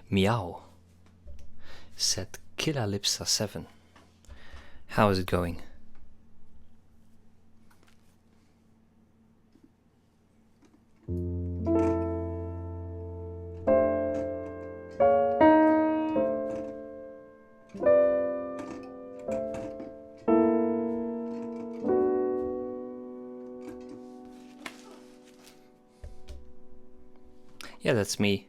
Meow, said Killalipsa7. How is it going? Yeah, that's me.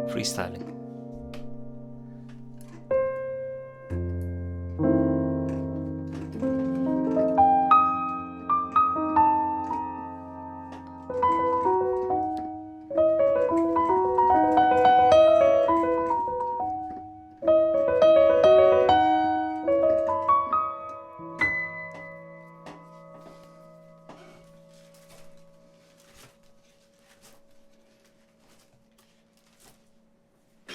Freestyling.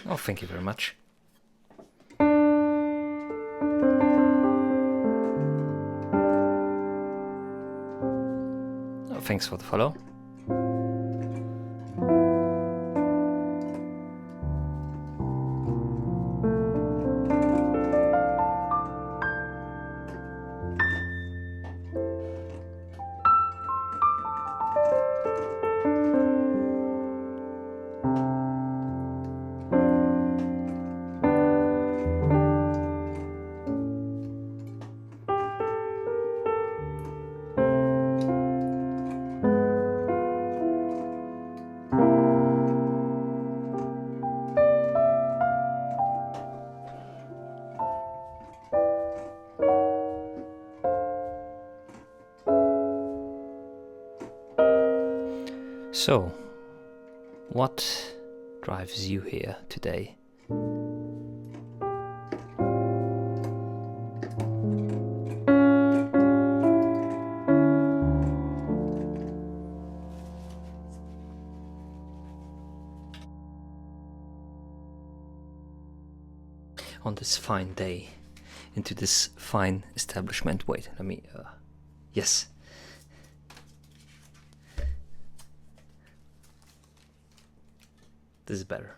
Oh, thank you very much. Oh, thanks for the follow. So, what drives you here today? On this fine day, into this fine establishment. Wait, let me, yes. This is better.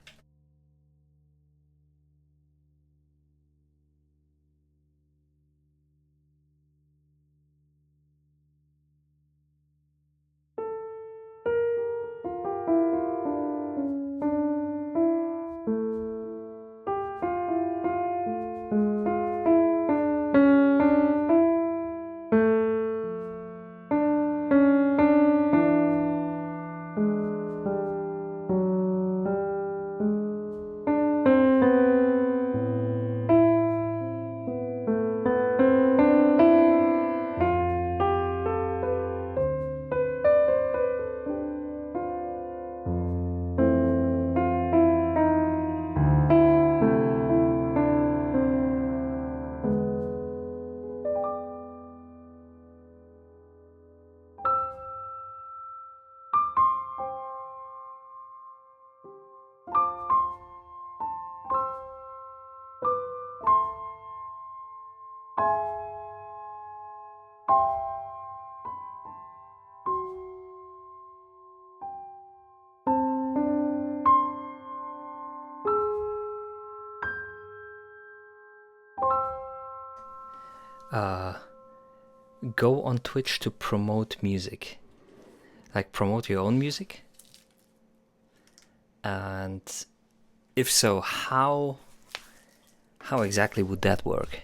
go on Twitch to promote music, like promote your own music? And if so, how exactly would that work?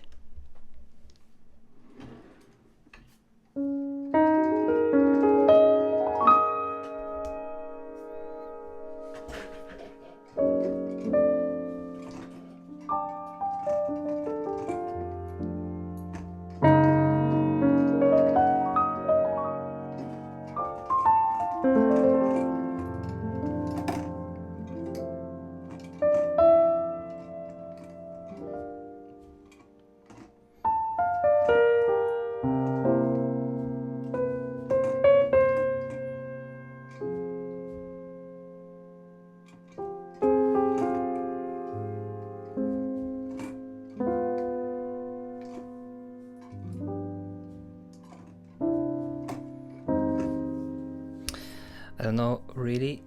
I don't know, really.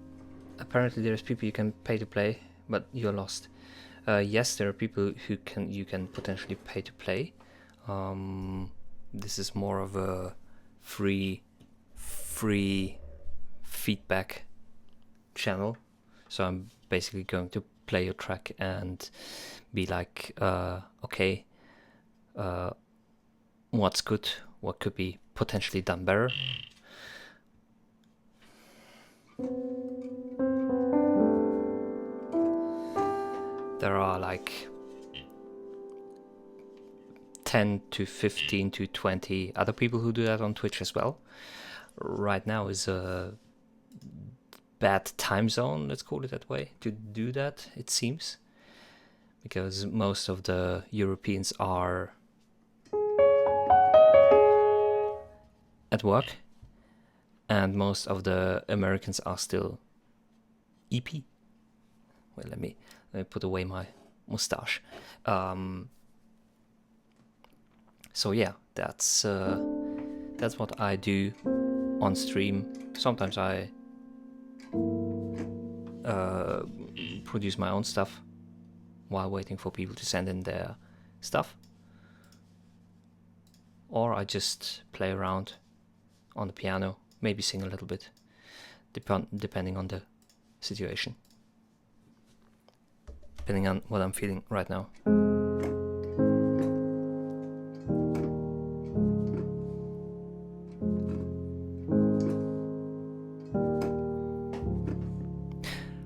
Apparently there's people you can pay to play, but you're lost. Yes, there are people who you can potentially pay to play. This is more of a free feedback channel. So I'm basically going to play your track and be like, okay, what's good, what could be potentially done better. There are like 10 to 15 to 20 other people who do that on Twitch as well. Right now is a bad time zone, let's call it that way, to do that, it seems, because most of the Europeans are at work and most of the Americans are still EP. Well, let me put away my mustache. So yeah, that's what I do on stream. Sometimes I produce my own stuff while waiting for people to send in their stuff, or I just play around on the piano, maybe sing a little bit, depending on the situation, depending on what I'm feeling right now.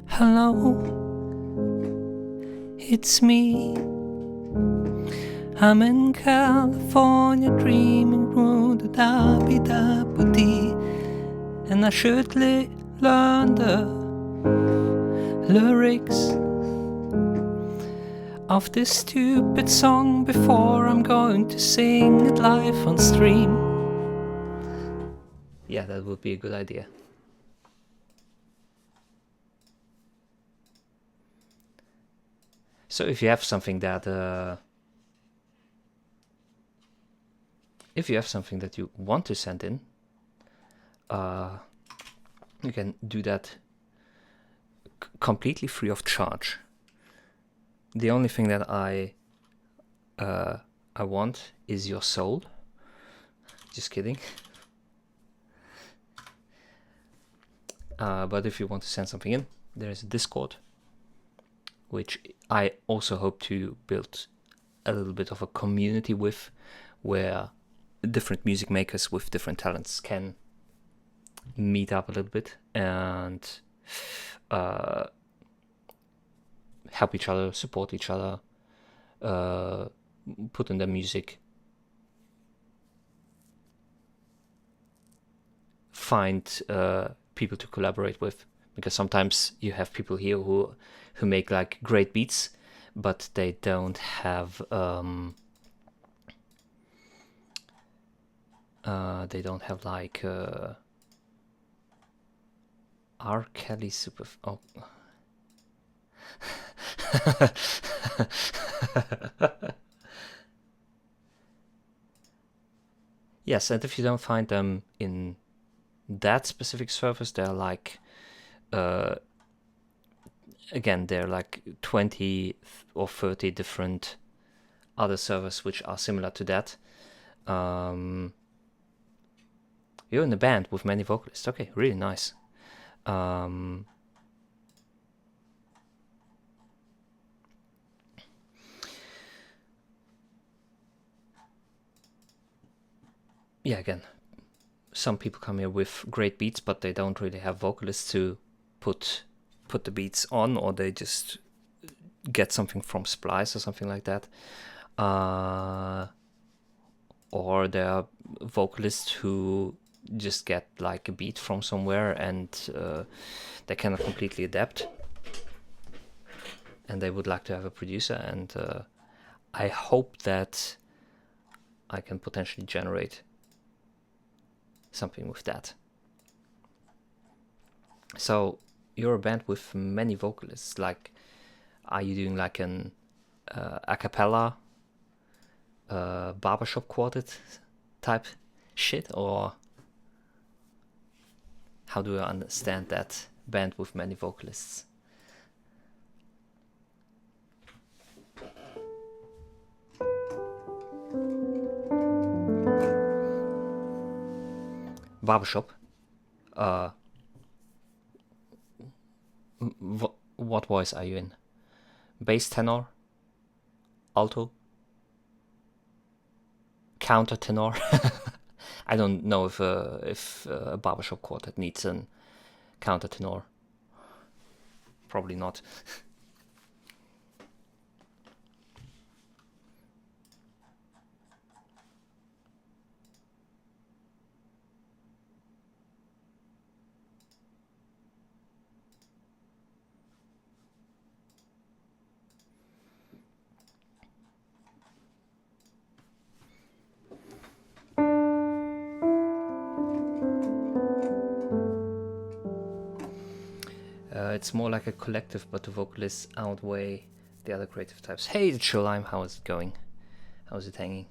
Hello, it's me. I'm in California dreaming through the da-bi-da-bu-dee, and I should learn the lyrics of this stupid song before I'm going to sing it live on stream. Yeah, that would be a good idea. So if you have something that you want to send in, you can do that completely free of charge. The only thing that I want is your soul. Just kidding. But if you want to send something in, there's a Discord, which I also hope to build a little bit of a community with, where different music makers with different talents can meet up a little bit and help each other, support each other, put in their music, find people to collaborate with, because sometimes you have people here who make like great beats, but they don't have like R. Kelly super. Oh. Yes, and if you don't find them in that specific service, they're like again, there are like 20 or 30 different other servers which are similar to that. You're in a band with many vocalists. Okay, really nice. Yeah, again, some people come here with great beats, but they don't really have vocalists to put the beats on, or they just get something from Splice or something like that. Or there are vocalists who just get like a beat from somewhere and they cannot completely adapt, and they would like to have a producer, and I hope that I can potentially generate something with that. So you're a band with many vocalists. Like, are you doing like an a cappella barbershop quartet type shit, or how do I understand that band with many vocalists? Barbershop. What voice are you in? Bass, tenor, alto, counter tenor? I don't know if a barbershop quartet needs a counter tenor. Probably not. It's more like a collective, but the vocalists outweigh the other creative types. Hey, the Chill Lime, how is it going? How's it hanging?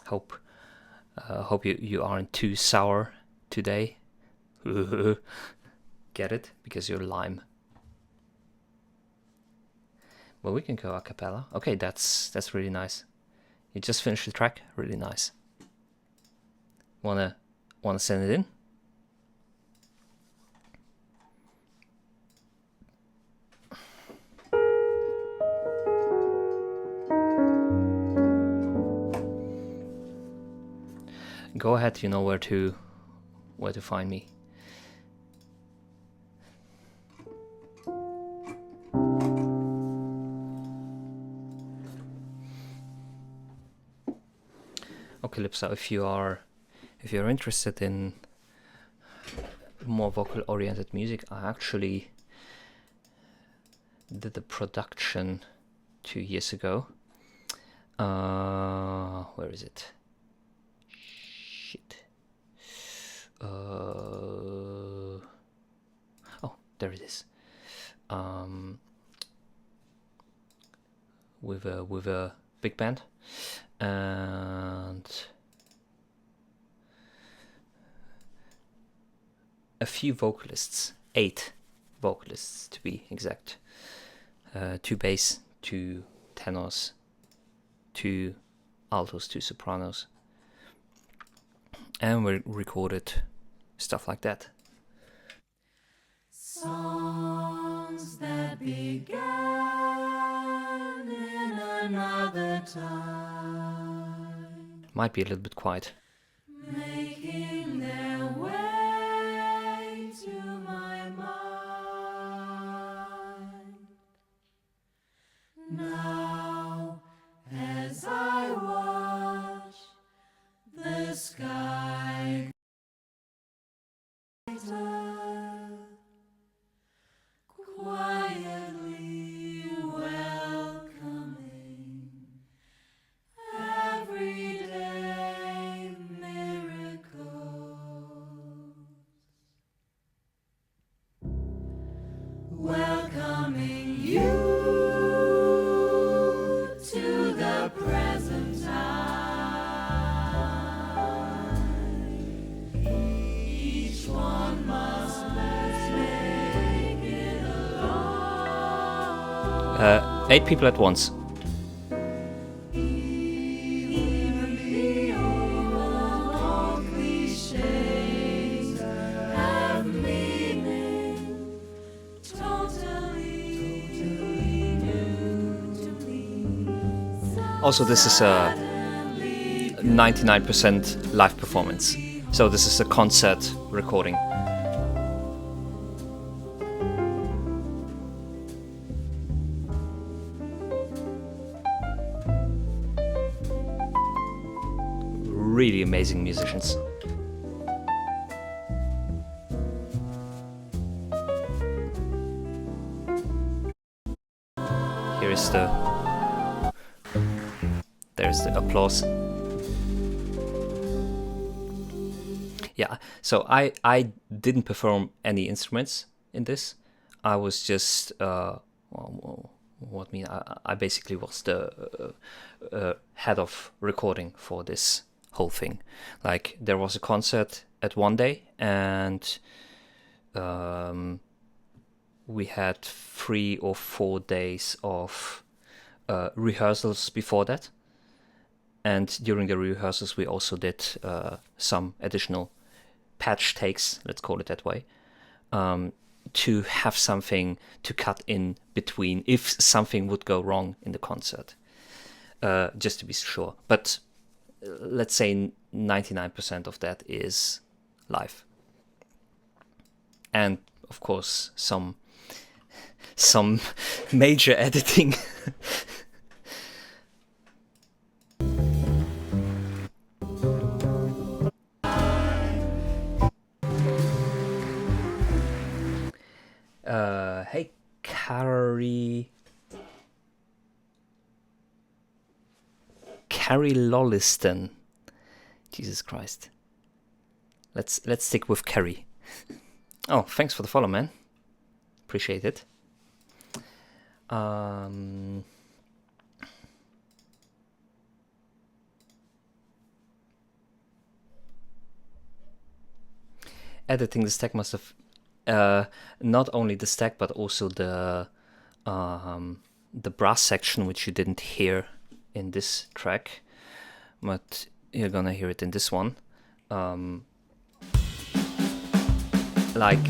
Hope you aren't too sour today. Get it? Because you're lime. Well, we can go a cappella. Okay, that's really nice. You just finished the track. Really nice. Wanna send it in? Go ahead, you know where to find me. Okay, Lipsa, if you're interested in more vocal oriented music, I actually did a production 2 years ago. Where is it? Shit. Oh, there it is. With a big band and a few vocalists, 8 vocalists to be exact. 2 bass, 2 tenors, 2 altos, 2 sopranos, and we recorded stuff like that. Songs that began in another time. Might be a little bit quiet. Making their way to my mind. Now, as I watch the sky quietly welcoming everyday miracles, welcoming you to the present time. Each one must make it alone. 8 people at once. Even Also, this is a 99% live performance. So this is a concert recording. Really amazing musicians. Here is there's the applause. Yeah, so I didn't perform any instruments in this. I was just I basically was the head of recording for this whole thing. Like, there was a concert at one day, and we had 3 or 4 days of rehearsals before that. And during the rehearsals, we also did some additional patch takes, let's call it that way, to have something to cut in between if something would go wrong in the concert, just to be sure. But let's say 99% of that is live. And of course, some major editing. Hey, Carrie Lolliston. Jesus Christ. Let's stick with Carrie. Oh, thanks for the follow, man. Appreciate it. Editing the stack must have not only the stack but also the brass section, which you didn't hear in this track, but you're gonna hear it in this one. Like,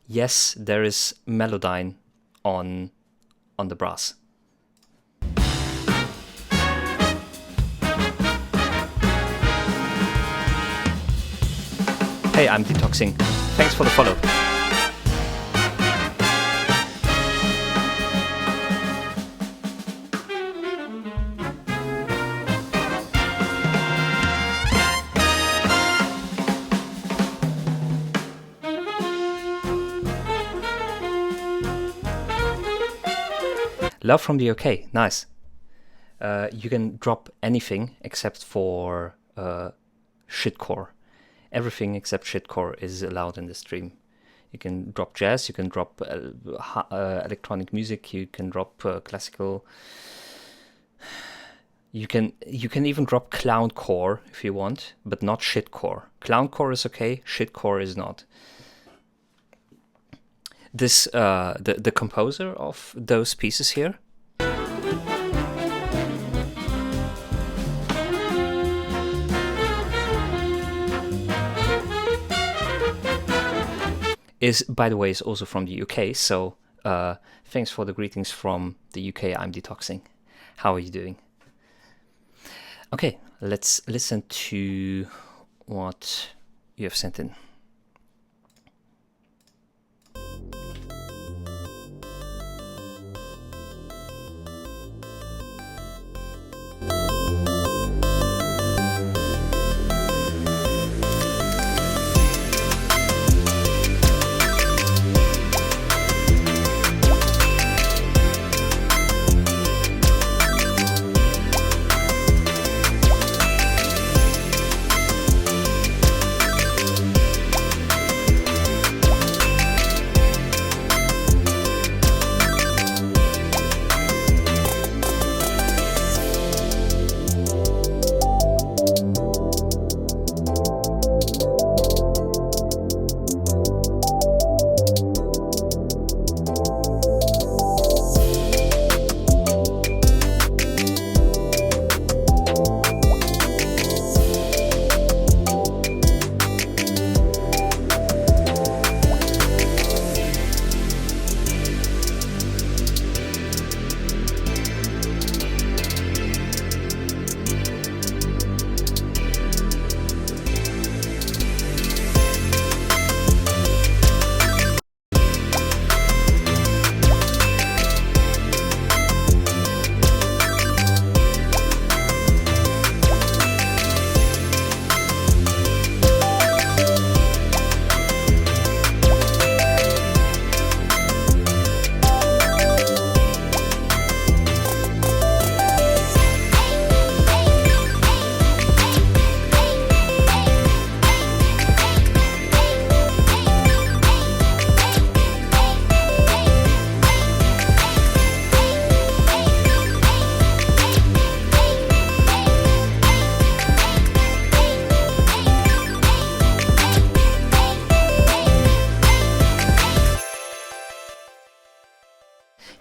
yes, there is melodyne on the brass. Hey, I'm detoxing. Thanks for the follow. Love from the UK, nice. You can drop anything except for shitcore. Everything except shitcore is allowed in the stream. You can drop jazz, you can drop electronic music, you can drop classical. You can even drop clowncore if you want, but not shitcore. Clowncore is okay, shitcore is not. This the composer of those pieces here is, by the way, is also from the UK. So thanks for the greetings from the UK. I'm detoxing. How are you doing? Okay, let's listen to what you have sent in.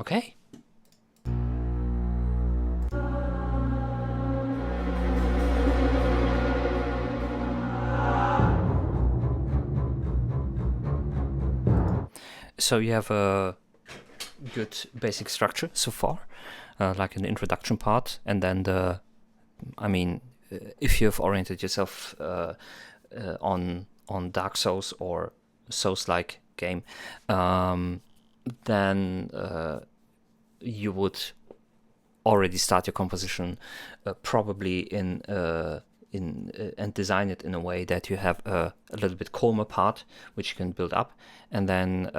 Okay. So you have a good basic structure so far, like an introduction part, and then if you've oriented yourself on Dark Souls or Souls-like game, then you would already start your composition probably and design it in a way that you have a little bit calmer part which you can build up, and then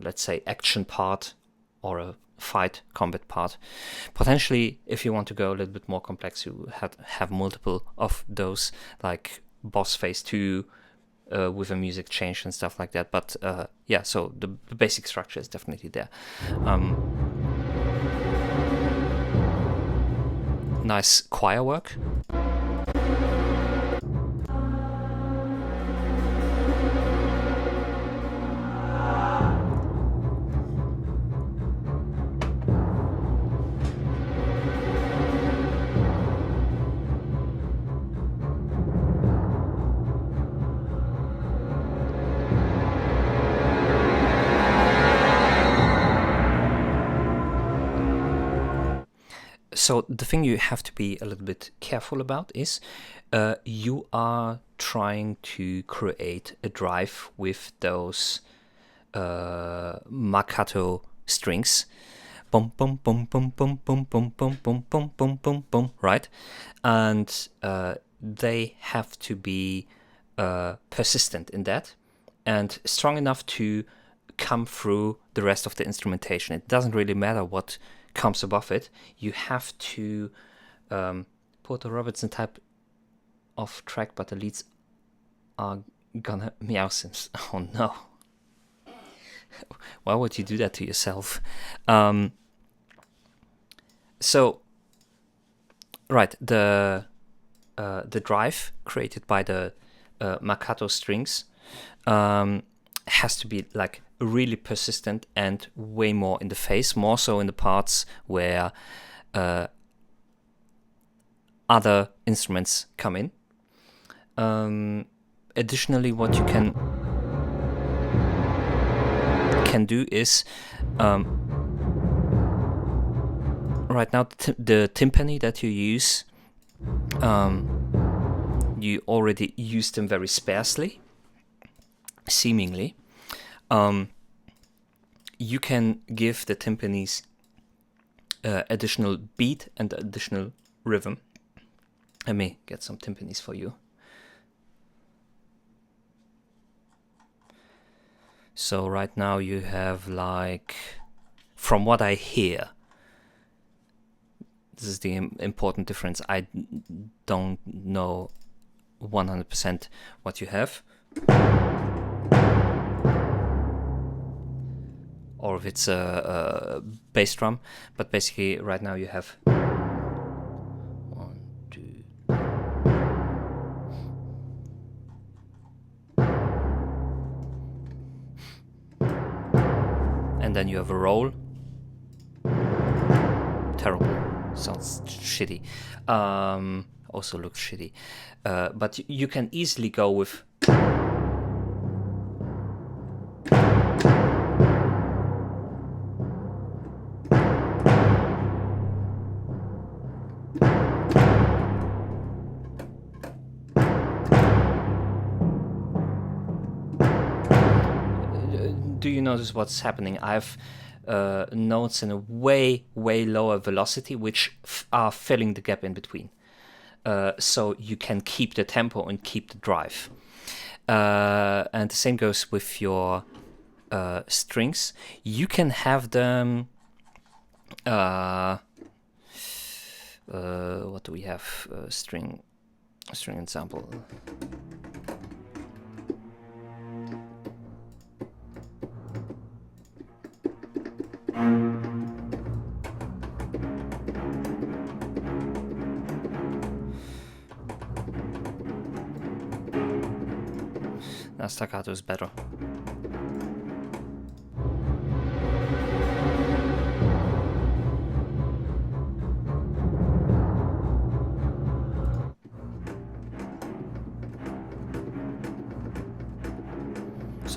let's say action part or a fight combat part. Potentially, if you want to go a little bit more complex, you have multiple of those, like boss phase 2 with a music change and stuff like that. But yeah, so the basic structure is definitely there. Nice choir work. So the thing you have to be a little bit careful about is you are trying to create a drive with those Makato strings. Boom, boom, boom, boom, boom, boom, boom, boom, boom, boom, boom, boom, boom, right? And they have to be persistent in that and strong enough to come through the rest of the instrumentation. It doesn't really matter what comes above it. You have to put a Robertson type of track, but the leads are gonna meow since. Oh no. Why would you do that to yourself? So, right, the drive created by the Makato strings has to be like really persistent and way more in the face, more so in the parts where other instruments come in. Additionally, what you can do is right now the timpani that you use, you already use them very sparsely, seemingly. You can give the timpanis additional beat and additional rhythm. Let me get some timpanis for you. So right now you have, like, from what I hear, this is the important difference. I don't know 100% what you have, or if it's a bass drum, but basically right now you have 1, 2, and then you have a roll. Terrible, sounds shitty. Also looks shitty, but you can easily go with do you notice what's happening? I've notes in a way lower velocity, which are filling the gap in between. So you can keep the tempo and keep the drive. And the same goes with your strings. You can have them. What do we have? String ensemble. Now staccato is better.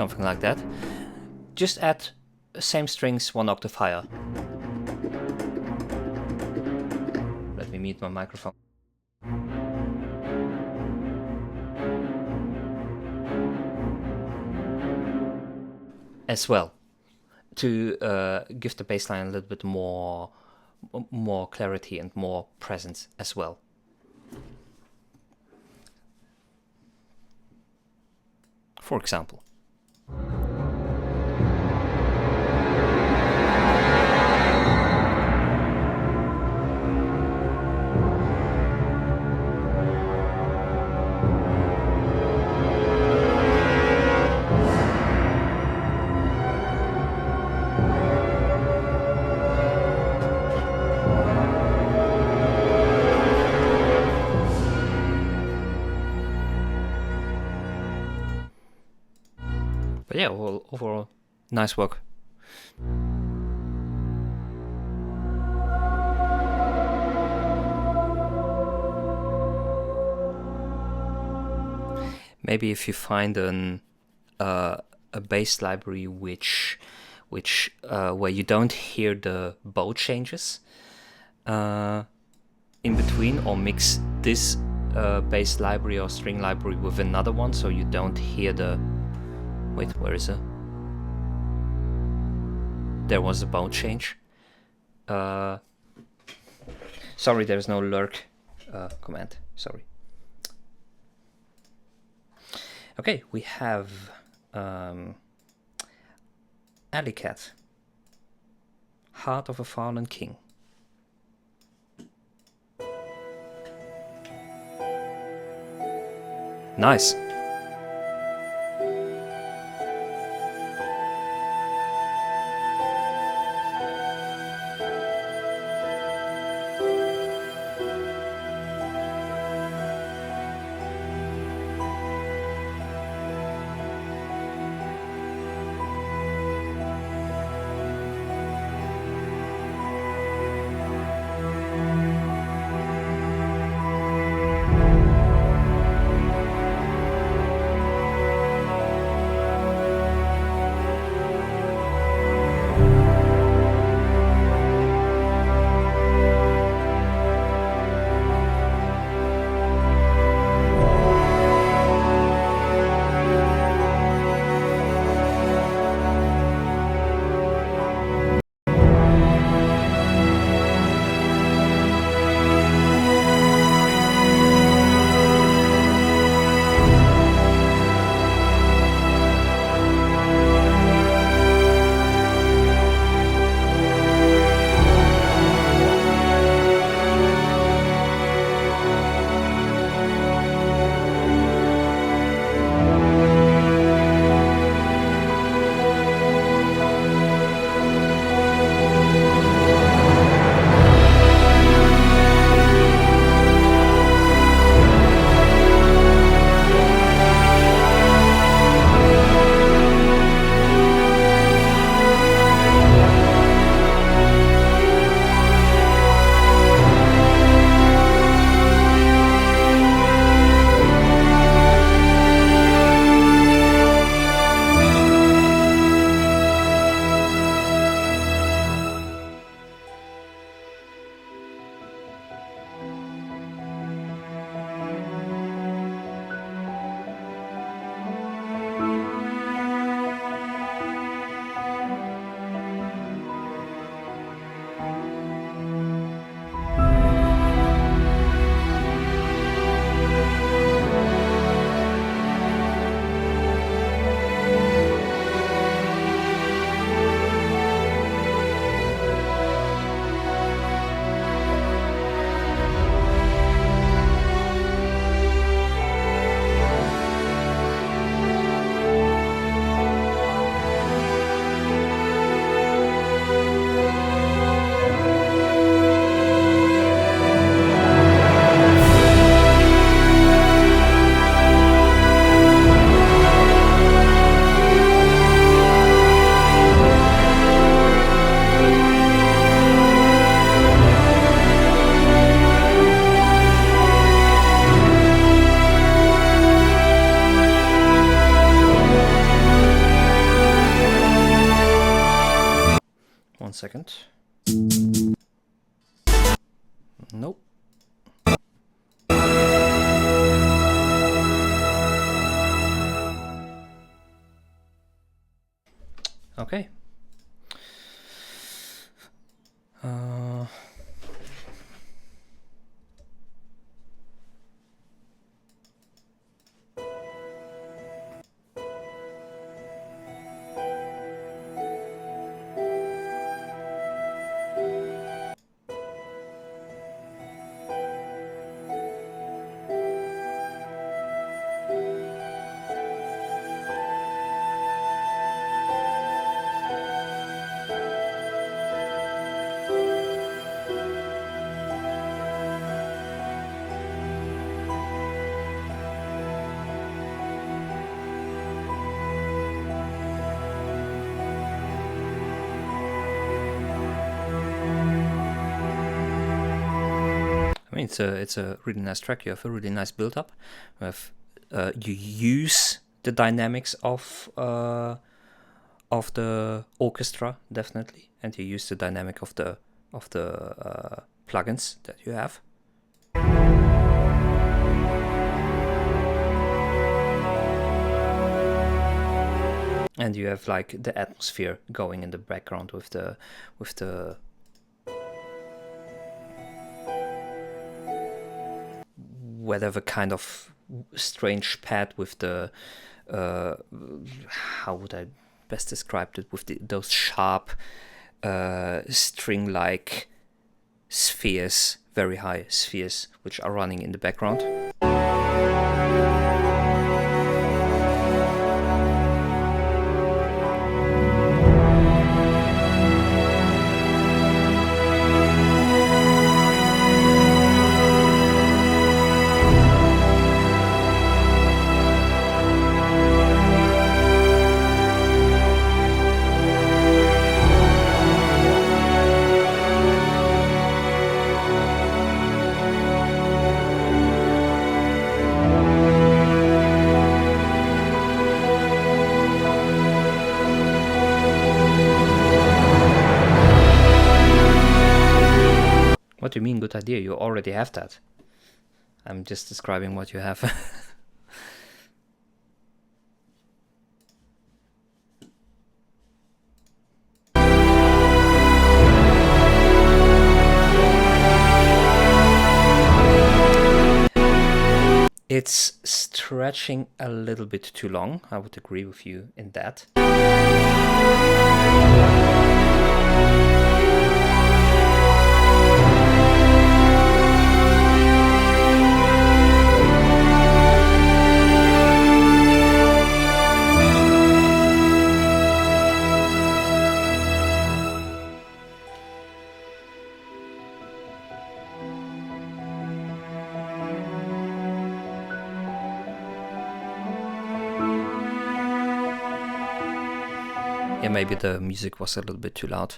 something like that. Just add same strings 1 octave higher. Let me mute my microphone. As well, to give the bass line a little bit more clarity and more presence as well. For example. But yeah, well, overall, nice work. Maybe if you find a bass library which where you don't hear the bow changes in between, or mix this bass library or string library with another one, so you don't hear the... Wait, where is it? There was a bow change. Sorry, there's no lurk command. Sorry. Okay, we have Alley Cat, Heart of a Fallen King. Nice. 1 second. Nope. Okay. I mean, it's a really nice track. You have a really nice build up. You use the dynamics of the orchestra definitely, and you use the dynamic of the plugins that you have. And you have like the atmosphere going in the background with the whatever kind of strange pad with the how would I best describe it, with those sharp string-like spheres, very high spheres, which are running in the background. What do you mean good idea? You already have that. I'm just describing what you have. It's stretching a little bit too long. I would agree with you in that. Yeah, maybe the music was a little bit too loud.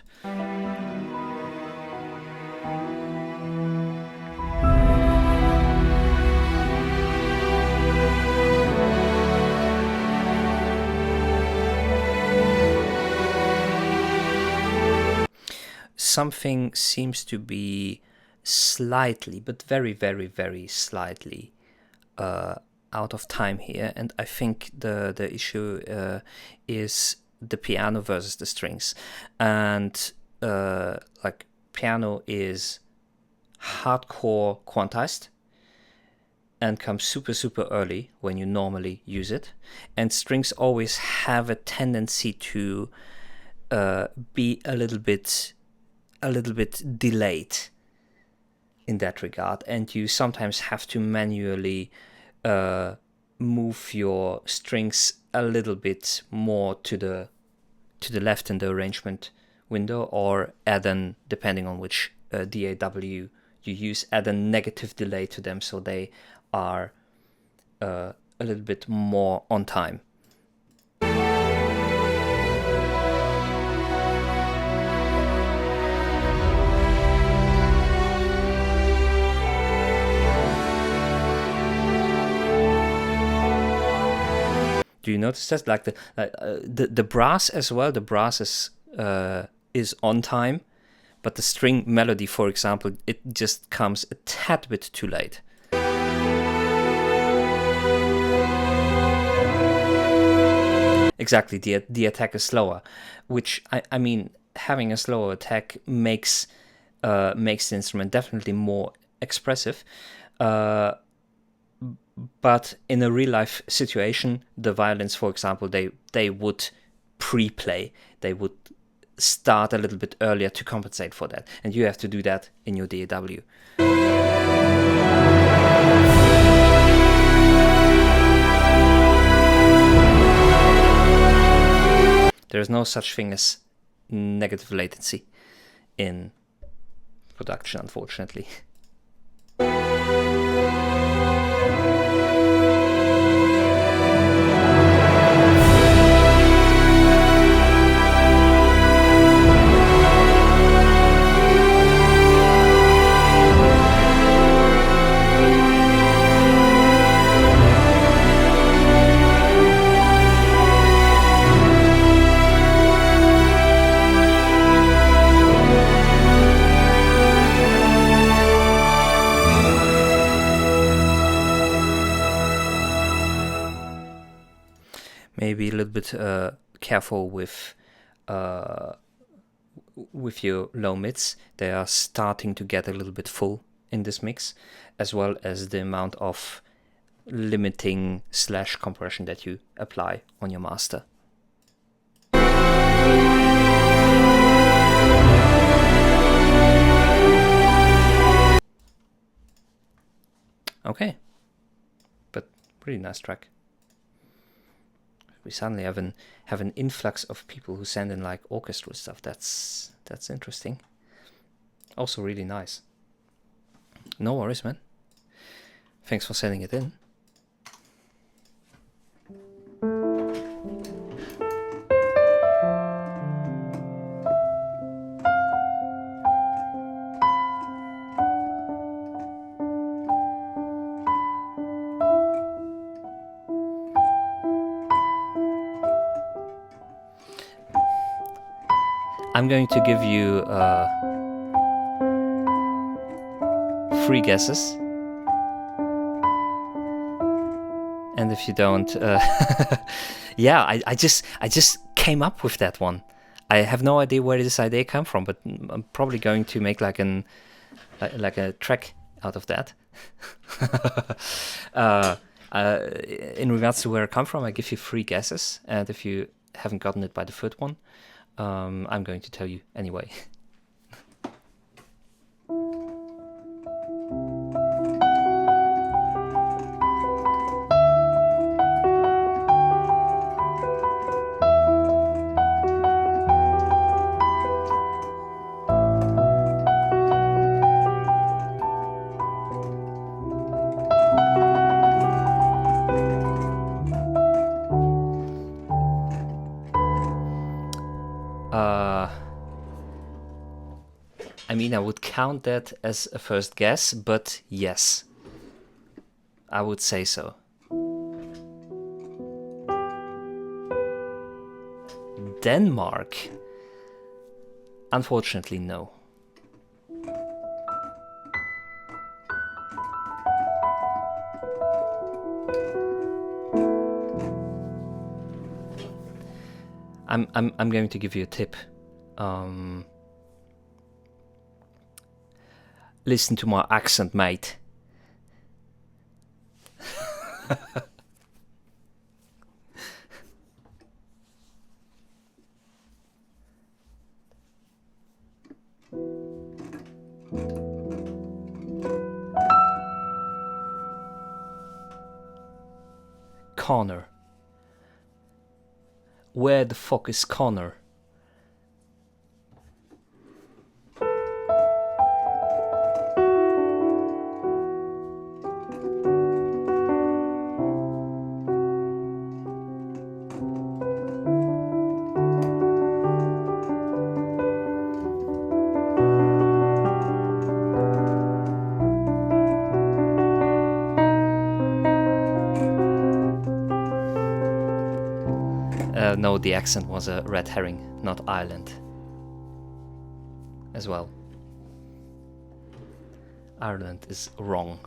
Something seems to be slightly, but very, very, very slightly out of time here, and I think the issue is the piano versus the strings. And like, piano is hardcore quantized and comes super early when you normally use it, and strings always have a tendency to be a little bit delayed in that regard, and you sometimes have to manually move your strings a little bit more to the left in the arrangement window, or add an, depending on which DAW you use, add a negative delay to them so they are a little bit more on time. Do you notice that? Like the brass as well. The brass is is on time, but the string melody, for example, it just comes a tad bit too late. Exactly, the attack is slower, which I mean, having a slower attack makes the instrument definitely more expressive. But in a real life situation, the violins, for example, they would pre-play. They would start a little bit earlier to compensate for that, and you have to do that in your DAW. There is no such thing as negative latency in production, unfortunately. Maybe a little bit careful with your low mids. They are starting to get a little bit full in this mix, as well as the amount of limiting / compression that you apply on your master. Okay, but pretty nice track. We suddenly have an influx of people who send in like orchestral stuff. That's interesting. Also really nice. No worries, man. Thanks for sending it in. I'm going to give you 3 guesses. And if you don't, yeah, I just came up with that one. I have no idea where this idea came from, but I'm probably going to make like a track out of that. In regards to where it come from, I give you 3 guesses, and if you haven't gotten it by the 3rd one, I'm going to tell you anyway. I mean, I would count that as a first guess, but yes, I would say so. Denmark? Unfortunately, no. I'm going to give you a tip. Listen to my accent, mate. Connor. Where the fuck is Connor? No, the accent was a red herring, not Ireland. as well. Ireland is wrong.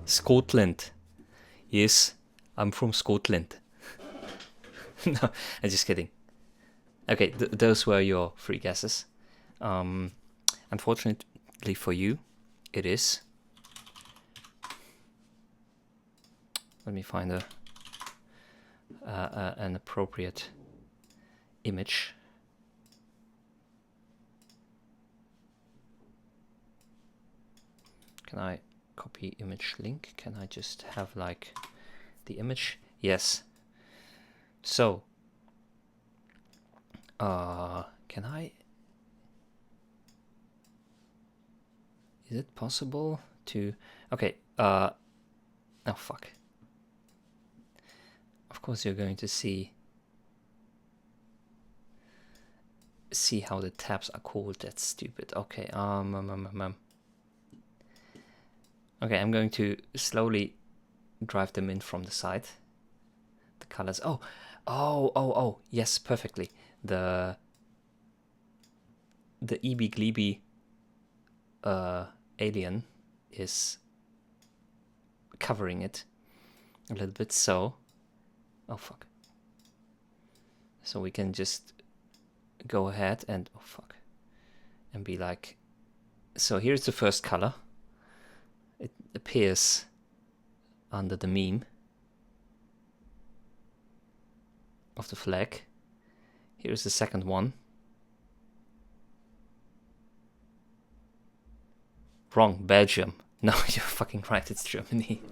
Scotland. Yes, I'm from Scotland. No, I'm just kidding. Okay, those were your 3 guesses. Unfortunately for you, it is. Let me find an appropriate image. Can I copy image link? Can I just have like the image? Yes. So, can I? Is it possible to? Okay. Oh fuck. Of course, you're going to see how the tabs are called. That's stupid. Okay. Okay, I'm going to slowly drive them in from the side. The colors. Oh. Yes, perfectly. The EB Gleeby alien is covering it a little bit. So, oh fuck. So we can just go ahead and oh fuck, and be like. So here's the first color. It appears under the meme of the flag. Here's the second one. Wrong, Belgium. No, you're fucking right, it's Germany.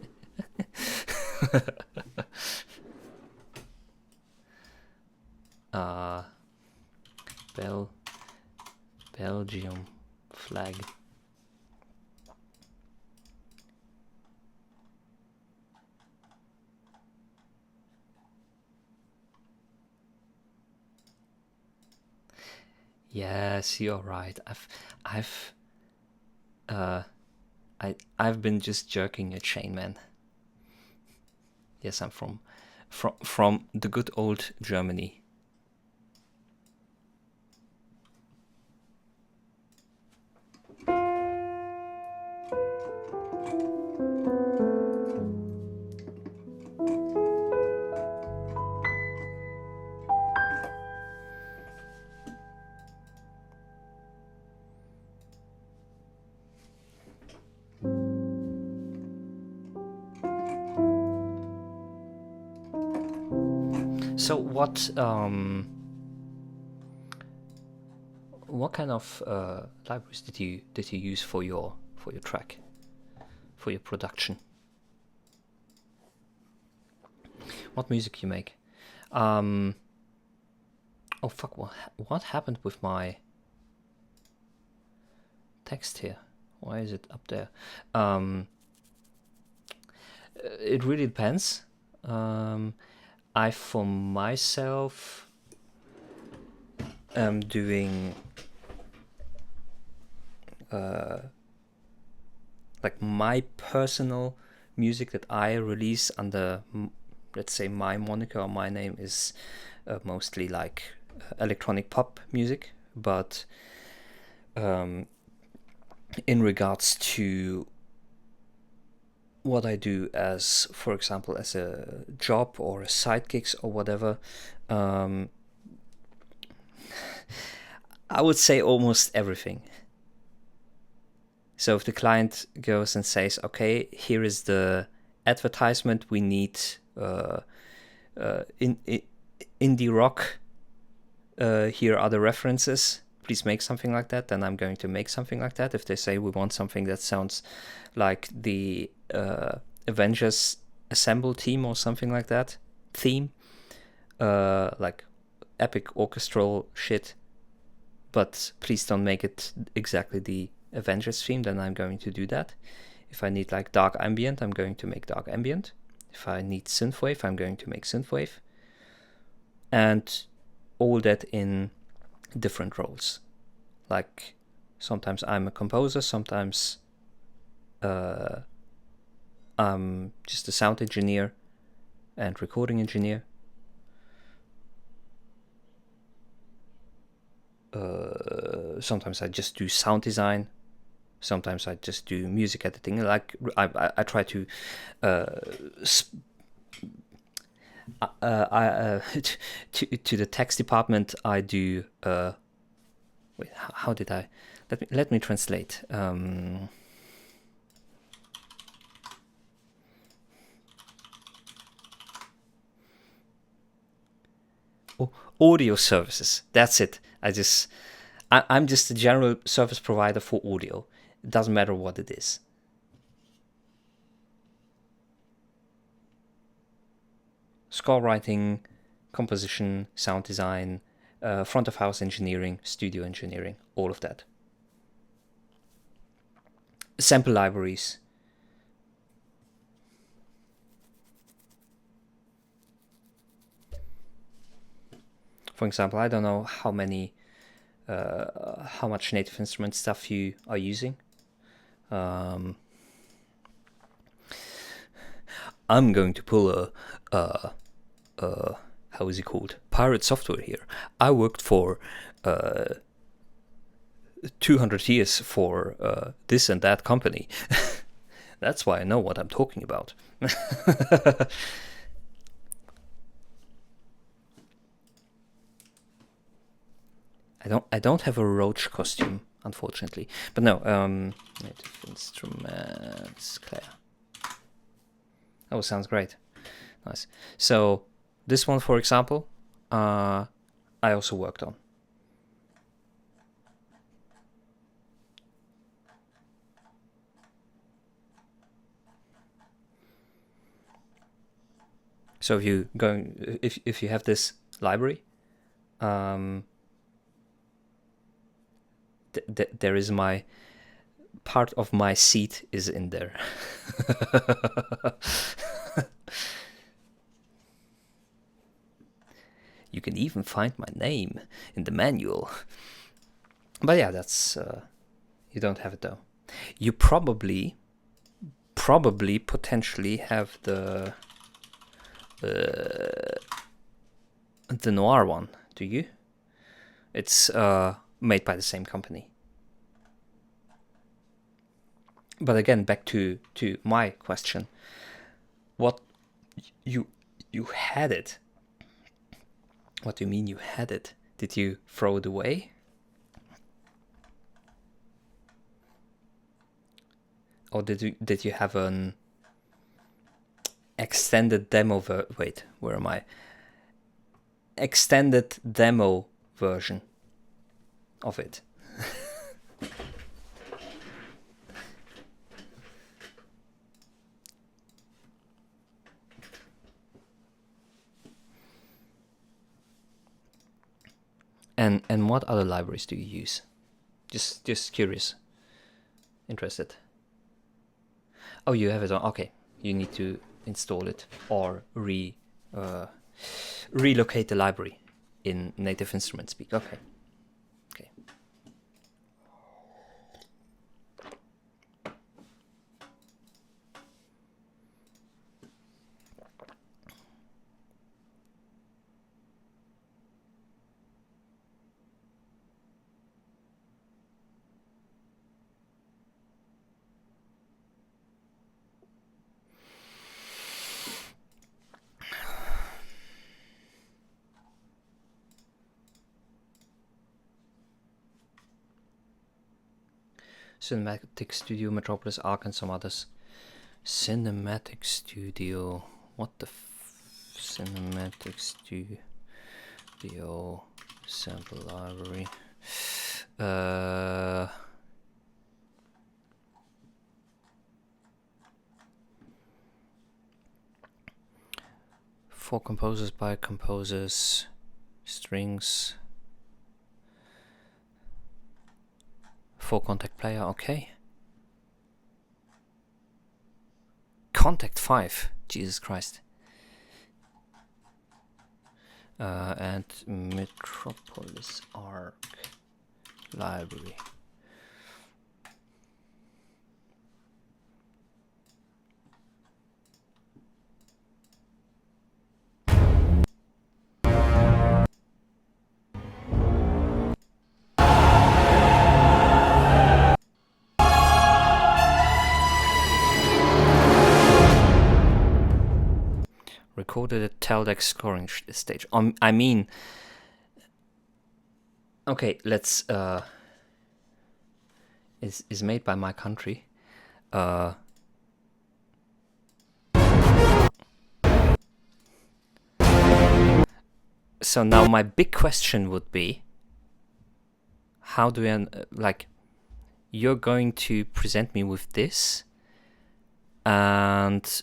Belgium flag. Yes, you're right. I've been just jerking a chain, man. Yes, I'm from the good old Germany. So what kind of libraries did you use for your track, for your production? What music you make? Oh fuck! What happened with my text here? Why is it up there? It really depends. I, for myself, am doing like my personal music that I release under, let's say, my moniker or my name is mostly like electronic pop music, but in regards to what I do as, for example, as a job or a side gigs or whatever, I would say almost everything. So if the client goes and says, okay, here is the advertisement, we need indie rock, here are the references, please make something like that, then I'm going to make something like that. If they say we want something that sounds like the Avengers Assemble team or something like that, theme, like epic orchestral shit, but please don't make it exactly the Avengers theme, then I'm going to do that. If I need like dark ambient, I'm going to make dark ambient. If I need synthwave, I'm going to make synthwave. And all that in different roles. Like sometimes I'm a composer, sometimes I'm just a sound engineer and recording engineer. Sometimes I just do sound design. Sometimes I just do music editing. Like I try to to the text department. I do. Wait, how did I? Let me translate. Audio services. That's it. I'm just a general service provider for audio. It doesn't matter what it is. Score writing, composition, sound design, front of house engineering, studio engineering, all of that. Sample libraries. For example, I don't know how much Native Instruments stuff you are using. I'm going to pull how is it called? Pirate software here. I worked for 200 years for this and that company. That's why I know what I'm talking about. I don't have a roach costume, unfortunately. But no, Native Instruments, Claire. Oh, sounds great. Nice. So this one, for example, I also worked on. So if you have this library, there is my part of my seat is in there. You can even find my name in the manual. But yeah, that's you don't have it though. You probably potentially have the Noir one, do you? It's made by the same company. But again, back to my question. What you had it? What do you mean you had it? Did you throw it away? Or did you have an extended demo wait, where am I? Extended demo version of it. And what other libraries do you use? Just curious. Interested. Oh, you have it on. Okay, you need to install it or relocate the library in Native Instruments speak. Okay. Okay. Cinematic Studio, Metropolis, Arc, and some others. Cinematic Studio. What the Cinematic Studio sample library. For composers, by composers, strings. For Contact Player, okay. Contact 5, Jesus Christ. and Metropolis Arc Library. Recorded at Taldeck scoring stage. I mean, okay, let's is made by my country. So now my big question would be, how do I like? You're going to present me with this, and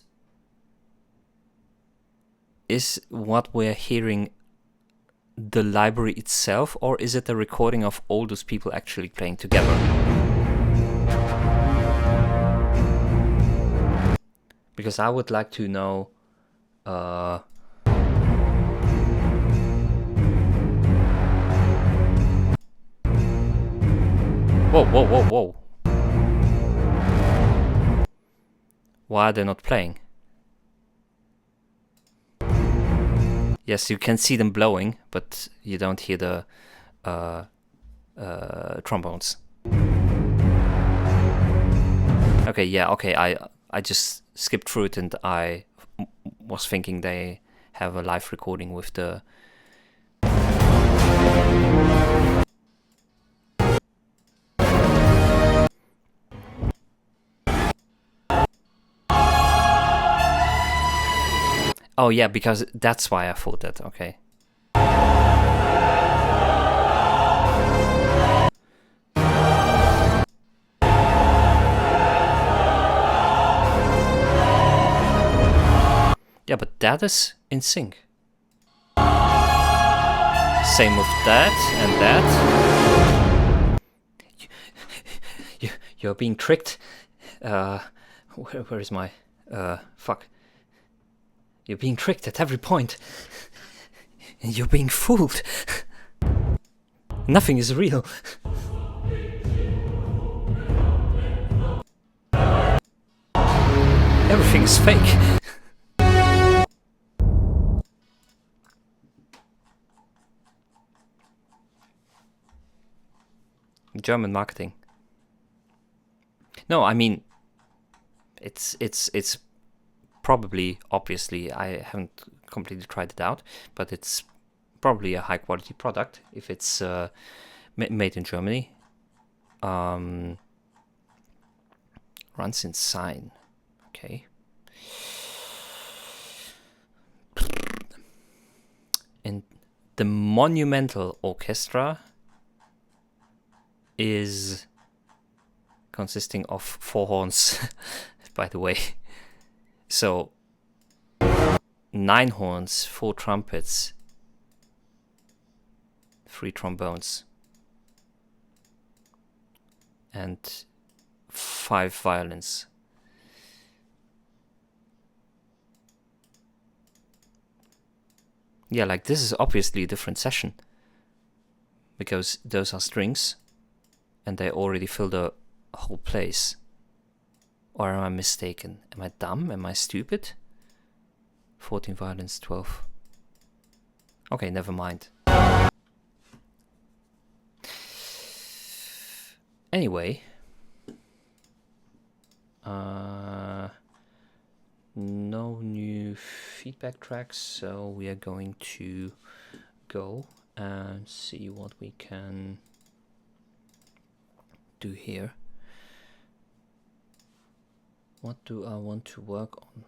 is what we're hearing the library itself, or is it a recording of all those people actually playing together? Because I would like to know whoa. Why are they not playing? Yes, you can see them blowing, but you don't hear the trombones. Okay, yeah, okay, I just skipped through it, and I was thinking they have a live recording with the... Oh yeah, because that's why I thought that, okay. Yeah, but that is in sync. Same with that and that. You're being tricked. Where is my... fuck. You're being tricked at every point. And you're being fooled. Nothing is real. Everything is fake. German marketing. No, I mean, it's probably, obviously, I haven't completely tried it out, but it's probably a high quality product if it's made in Germany. Runs in Sign. Okay. And the Monumental Orchestra is consisting of 4 horns, by the way. So 9 horns, 4 trumpets, 3 trombones, and 5 violins. Yeah, like this is obviously a different session, because those are strings and they already fill the whole place. Or am I mistaken? Am I dumb? Am I stupid? 14 violins, 12. Okay, never mind. Anyway, no new feedback tracks, so we are going to go and see what we can do here. What do I want to work on?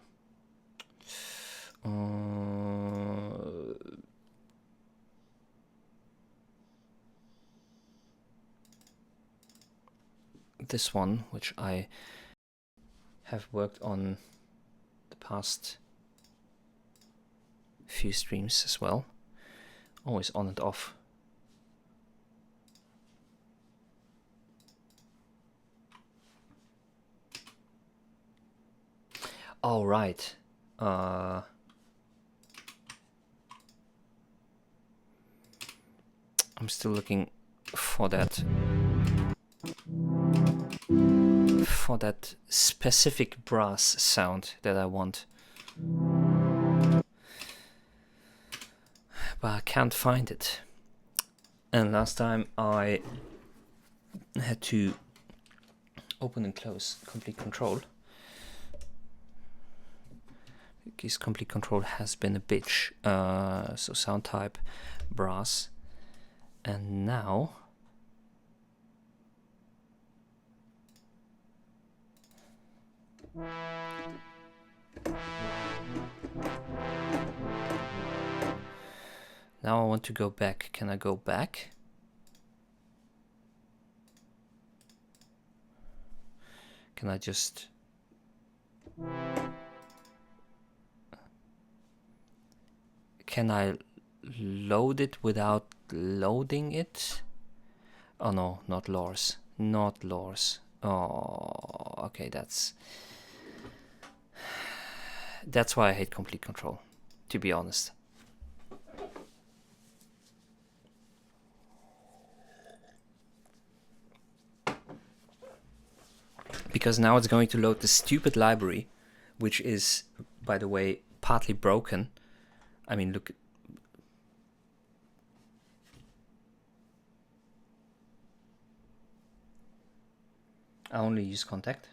This one, which I have worked on the past few streams as well, always on and off. Oh, right. I'm still looking for that specific brass sound that I want, but I can't find it. And last time I had to open and close Complete Control because Complete Control has been a bitch. So sound type brass, and now I want to go back. Can I go back? Can I just... Can I load it without loading it? Oh no, not Lors. Not Lors. Oh, okay, that's why I hate Complete Control, to be honest. Because now it's going to load the stupid library, which is, by the way, partly broken. I mean, look. I only use Contact.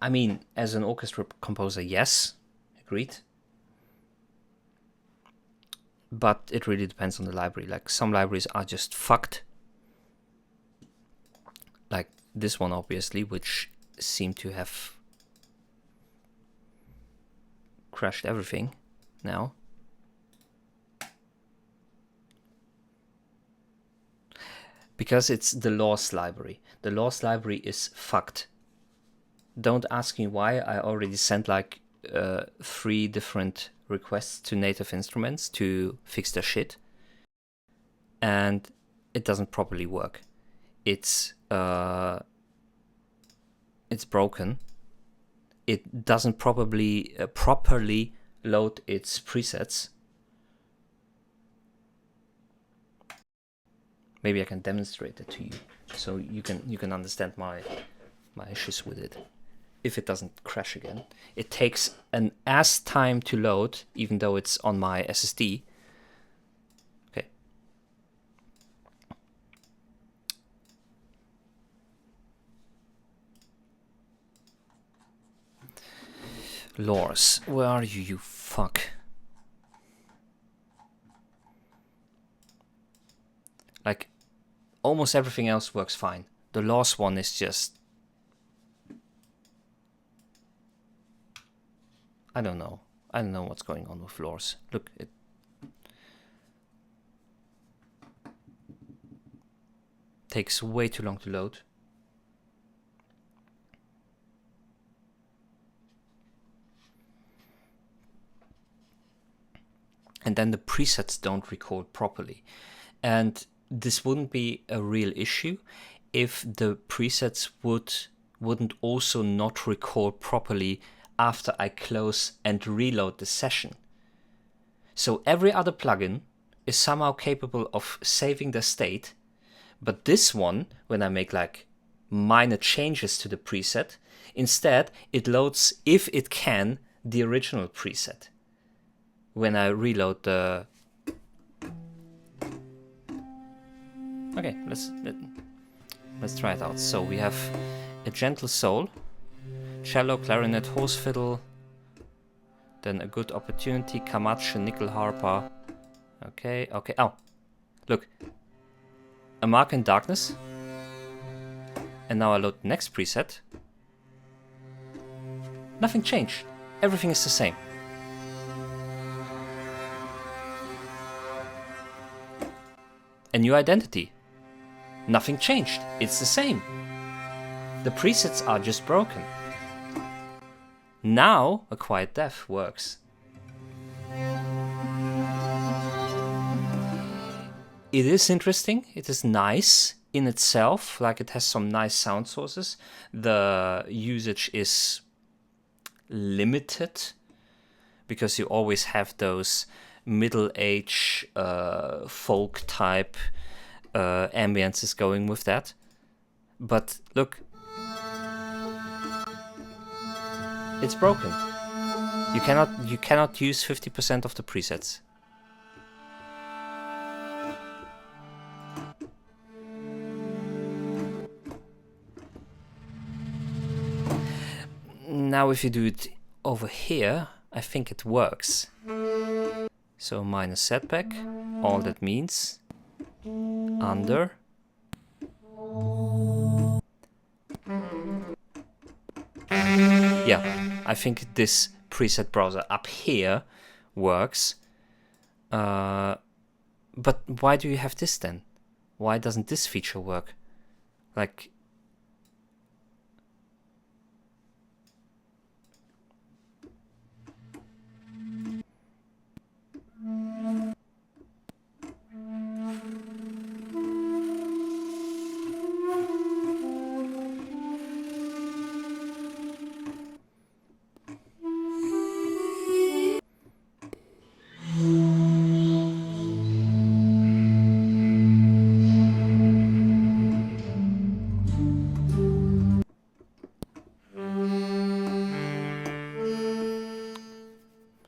I mean, as an orchestra composer, yes, agreed. But it really depends on the library. Like, some libraries are just fucked. Like this one, obviously, which seemed to have crashed everything now. Because it's the Lors library. The Lors library is fucked. Don't ask me why. I already sent like 3 different requests to Native Instruments to fix their shit. And it doesn't properly work. It's broken. It doesn't properly load its presets. Maybe I can demonstrate it to you, so you can understand my issues with it. If it doesn't crash again, it takes an ass time to load, even though it's on my SSD. Okay. Lors, where are you, you fuck? Like, almost everything else works fine. The Lors one is just... I don't know. I don't know what's going on with Lors. Look, it... takes way too long to load. And then the presets don't record properly. And this wouldn't be a real issue if the presets wouldn't also not record properly after I close and reload the session. So every other plugin is somehow capable of saving the state, but this one, when I make like minor changes to the preset, instead it loads, if it can, the original preset. When I reload the... Okay, let's try it out. So we have a gentle soul, cello, clarinet, horse fiddle, then a good opportunity, Camacho, nickel harpa. Okay. Oh, look, a mark in darkness. And now I load the next preset. Nothing changed. Everything is the same. A new identity. Nothing changed. It's the same. The presets are just broken. Now, a quiet death works. It is interesting. It is nice in itself. Like, it has some nice sound sources. The usage is limited because you always have those middle-age folk type ambience is going with that. But look, it's broken. You cannot use 50% of the presets. Now if you do it over here, I think it works. So minus setback, all that means under. Yeah, I think this preset browser up here works. But why do you have this then? Why doesn't this feature work? Like,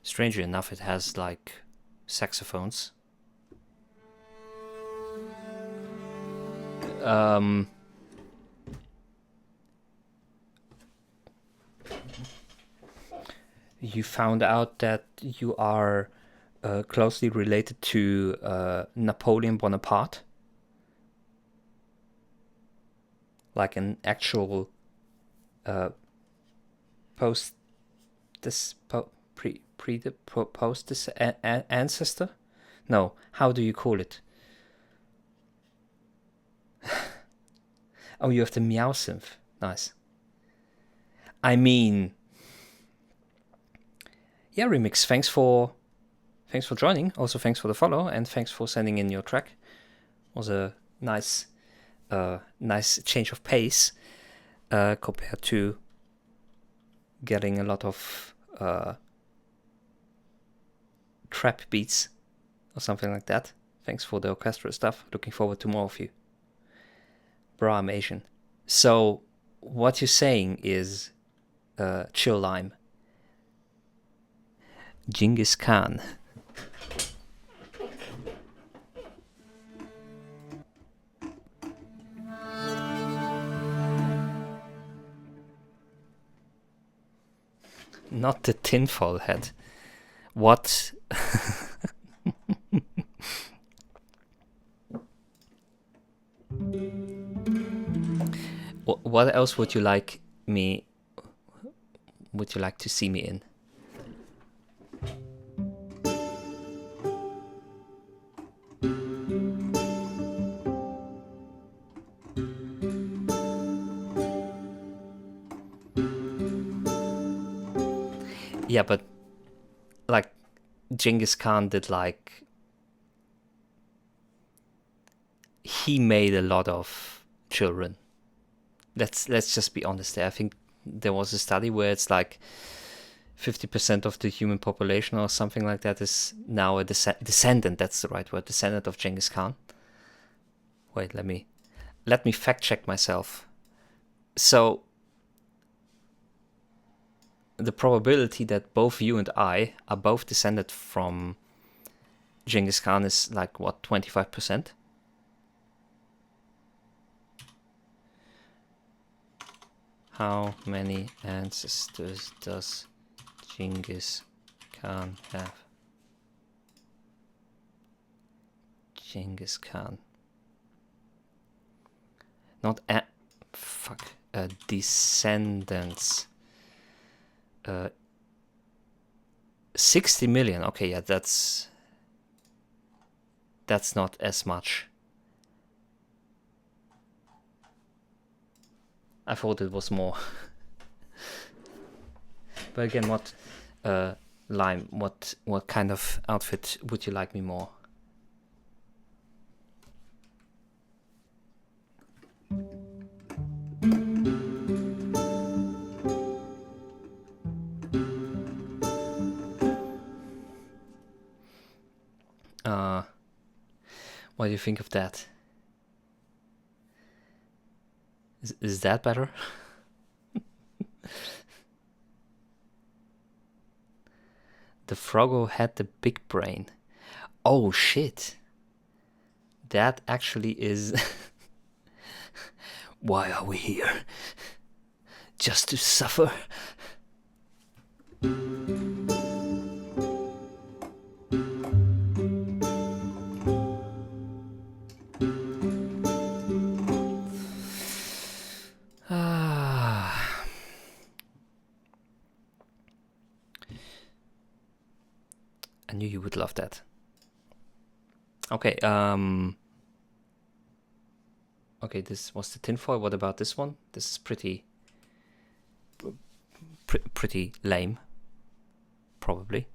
strangely enough, it has like saxophones. You found out that you are closely related to Napoleon Bonaparte, like an actual post ancestor. No, how do you call it? Oh, you have the meow synth. Nice. I mean, yeah, Remix, thanks for joining. Also, thanks for the follow, and thanks for sending in your track. It was a nice change of pace compared to getting a lot of trap beats or something like that. Thanks for the orchestral stuff. Looking forward to more of you. Bro, I'm Asian. So what you're saying is chill lime. Genghis Khan. Not the tinfoil head. What? What else would you like me? Would you like to see me in? Yeah, but like Genghis Khan did, like he made a lot of children. Let's just be honest there. I think there was a study where it's like 50% of the human population or something like that is now a descendant. That's the right word, descendant of Genghis Khan. Wait, let me fact check myself. So the probability that both you and I are both descended from Genghis Khan is like what, 25%? How many ancestors does Genghis Khan have? Genghis Khan. Not descendants. 60 million. Okay, yeah, that's not as much. I thought it was more. But again, what Lime, what kind of outfit would you like me more? What do you think of that? Is that better? The Froggo had the big brain. Oh shit. That actually is... Why are we here? Just to suffer? I knew you would love that. Okay, okay, this was the tinfoil. What about this one? This is pretty lame, probably.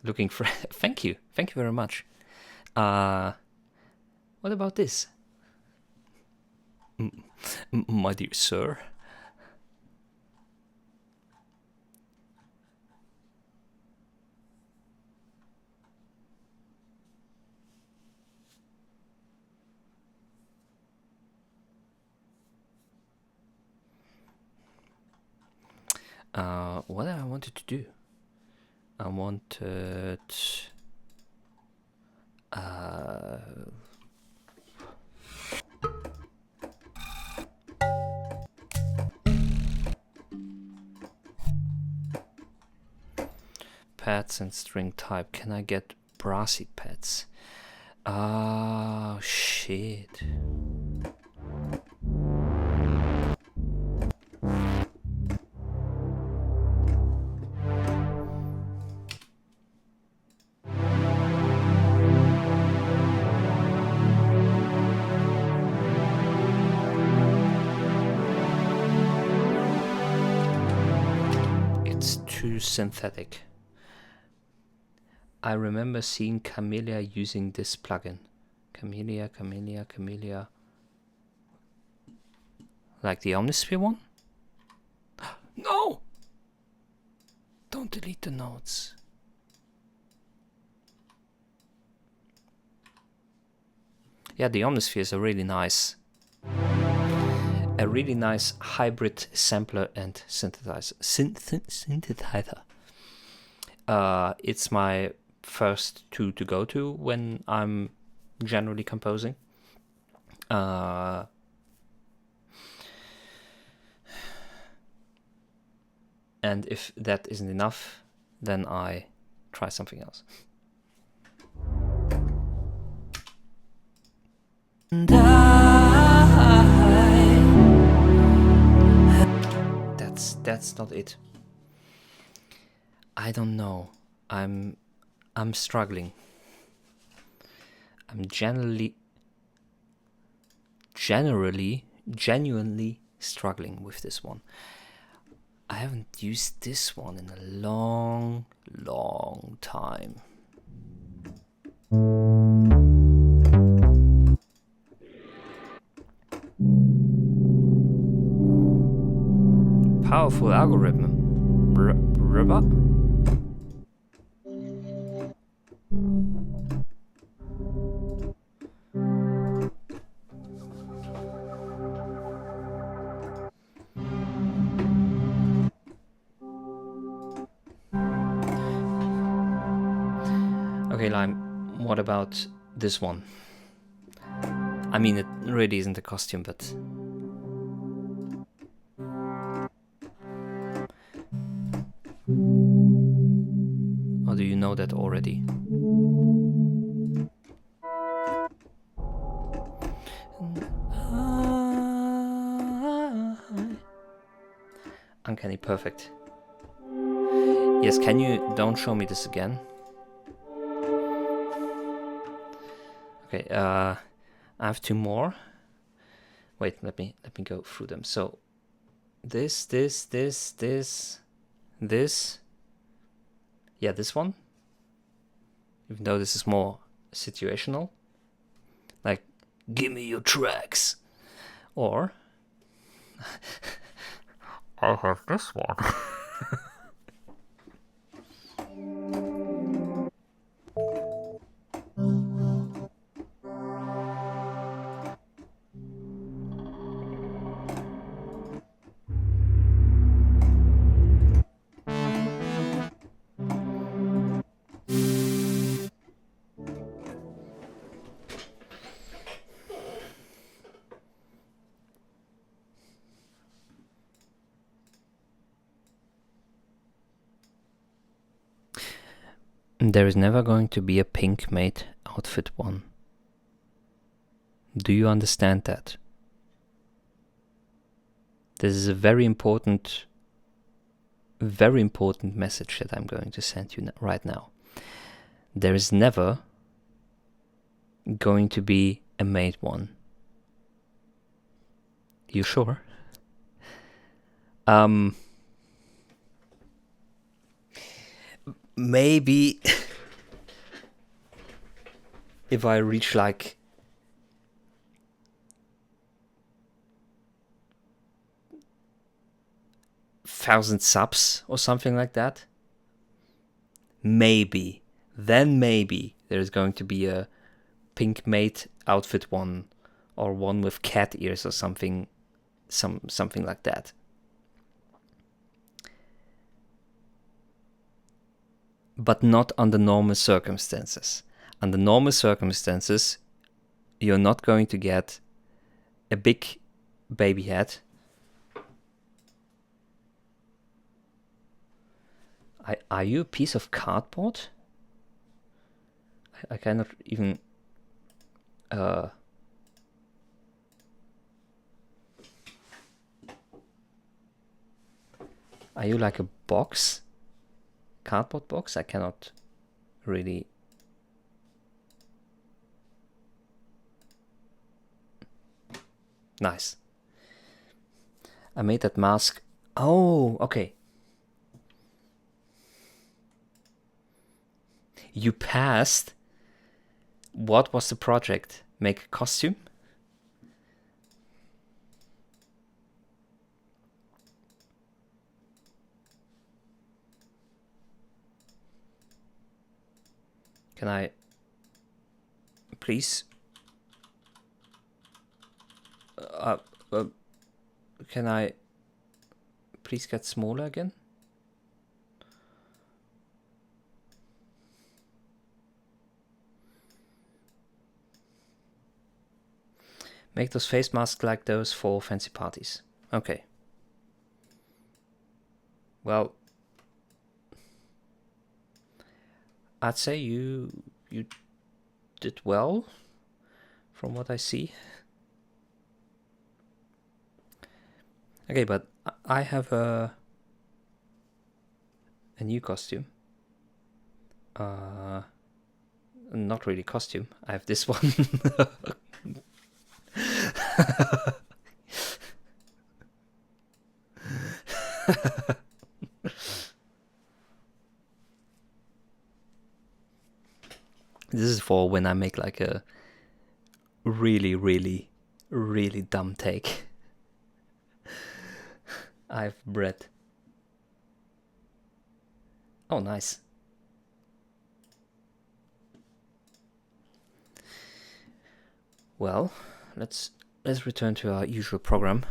Looking for... Thank you very much. What about this? My dear sir. What I wanted to do? I wanted... pets and string type. Can I get brassy pets? Oh, shit. It's too synthetic. I remember seeing Camellia using this plugin. Camellia. Like the Omnisphere one? No! Don't delete the notes. Yeah, the Omnisphere is a really nice hybrid sampler and synthesizer. Synthesizer. It's my first two to go to when I'm generally composing. And if that isn't enough, then I try something else. And that's not it. I don't know. I'm struggling. I'm genuinely struggling with this one. I haven't used this one in a long time. Powerful algorithm. Rubber? Okay, Lime, what about this one? I mean, it really isn't a costume, but... Or do you know that already? Uncanny perfect. Yes, can you don't show me this again? Okay, I have two more. Wait, let me go through them. So this. Yeah, this one. Even though this is more situational. Like, give me your tracks. Or I have this one. There is never going to be a pink mate outfit one. Do you understand that? This is a very important message that I'm going to send you right now. There is never going to be a mate one. You sure? Maybe if I reach like 1,000 subs or something like that, maybe there's going to be a pink mate outfit one, or one with cat ears or something like that. But not under normal circumstances. Under normal circumstances, you're not going to get a big baby head. Are you a piece of cardboard? I cannot even... Are you like a box? Cardboard box? I cannot really... Nice. I made that mask. Oh, okay. You passed. What was the project? Make a costume? Can I please can I please get smaller again? Make those face masks like those for fancy parties. Okay. Well, I'd say you did well from what I see. Okay, but I have a new costume. Not really costume. I have this one. This is for when I make like a really, really, really dumb take. I've bread. Oh, nice. Well, let's return to our usual program.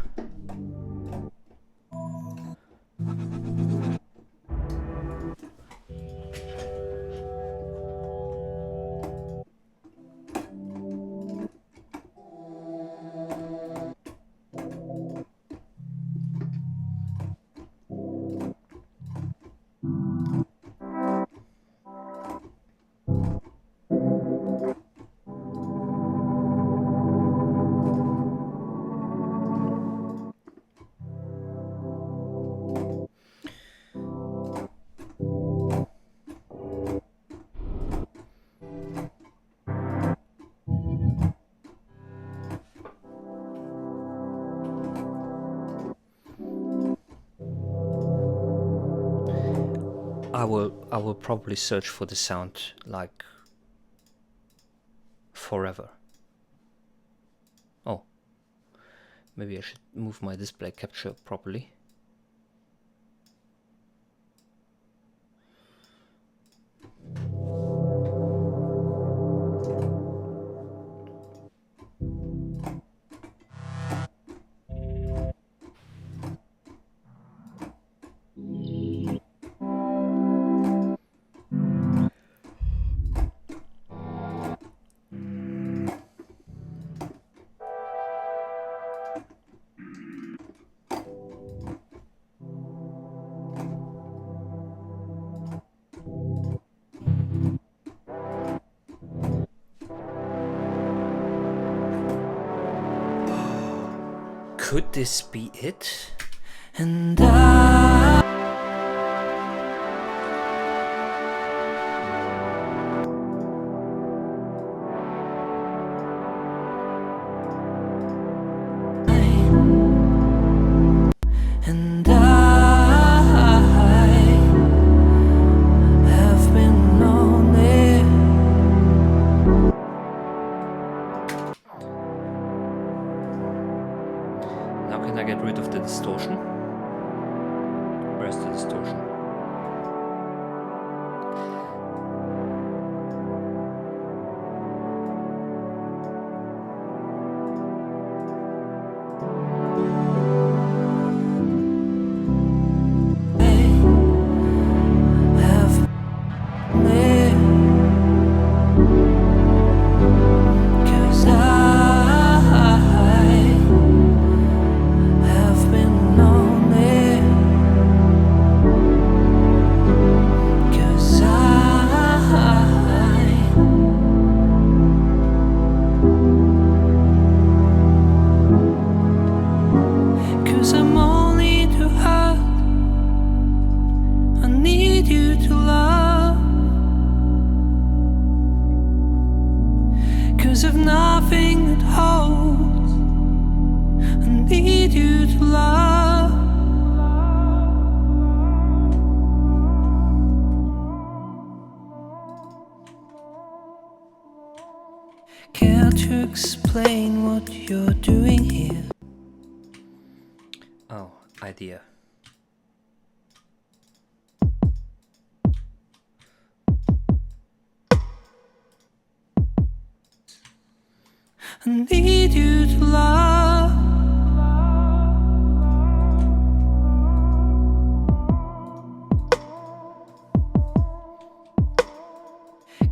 I will probably search for the sound like forever. Oh, maybe I should move my display capture properly. Could this be it? And I and I have been lonely. Now can I get rid of the distortion? Where's the distortion? Of nothing that holds, I need you to love. Care to explain what you're doing here? Oh, idea. I need you to love.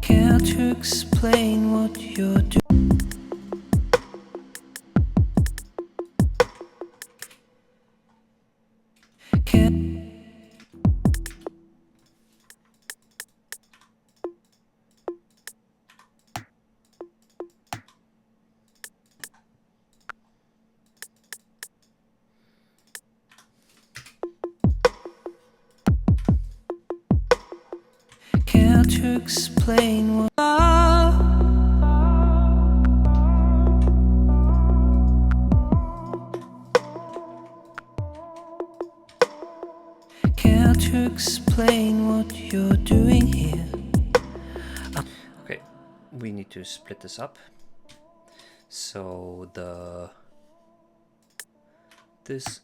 Care to explain what you're doing? Care to explain what love? Care to explain what you're doing here? Okay, we need to split this up. So this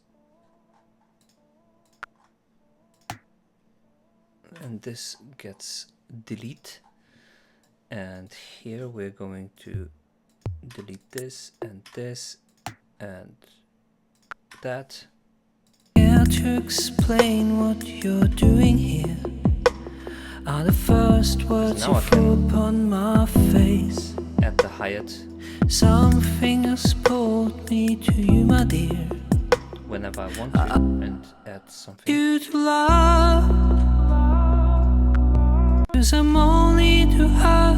and this gets delete, and here we're going to delete this and that. Care to explain what you're doing here? Are the first words So now you threw upon my face? Add the hi-hat Something has pulled me to you, my dear. whenever I want to, and add something. You to love, 'cause I'm only too hurt.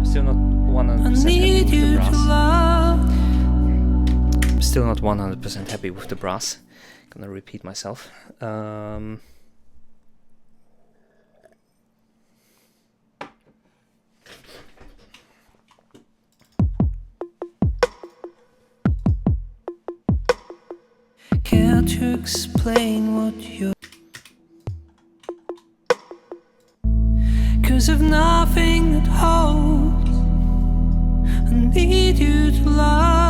Still not 100% I happy need with the you to brass. love. Still not 100% happy with the brass. Gonna repeat myself. Care to explain what you're? 'Cause of nothing that holds, I need you to love.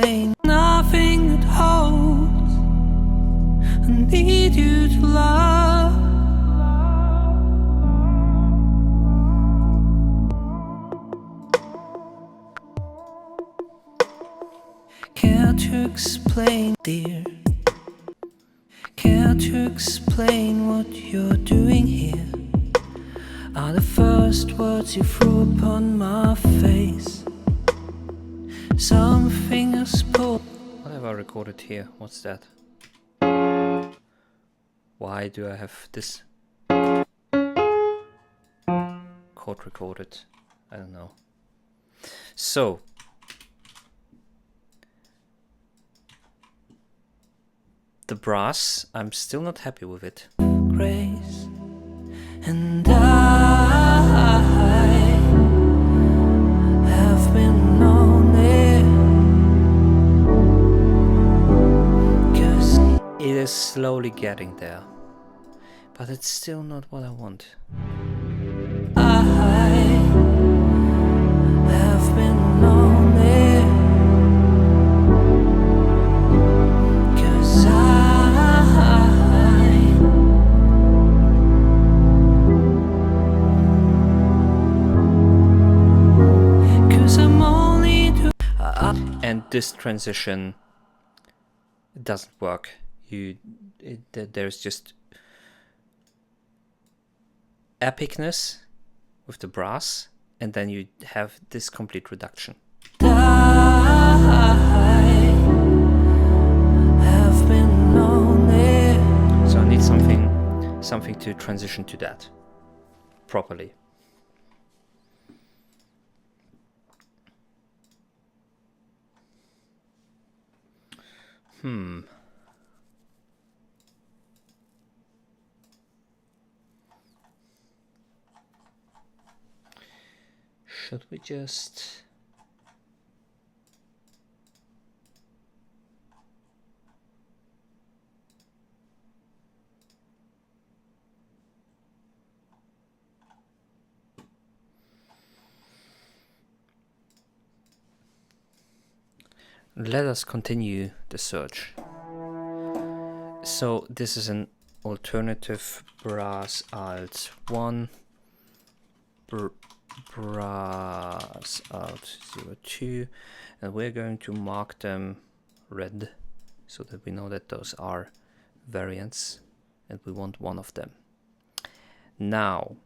explain. Nothing that holds. I need you to love. Care to explain, dear? Care to explain what you're doing here? Are the first words you threw upon my face? Some fingers pull. What have I recorded here? What's that? Why do I have this chord recorded? I don't know. So the brass, I'm still not happy with it. Grace, and I have been on it, 'cause It is slowly getting there, but it's still not what I want. I have been on it, 'cause I'm only And this transition doesn't work. There's just epicness with the brass, and then you have this complete reduction. I have been on it. So I need something to transition to that properly. Should we just... Let us continue the search. So this is an alternative brass alt 1, brass alt 02, and we're going to mark them red so that we know that those are variants and we want one of them. Now,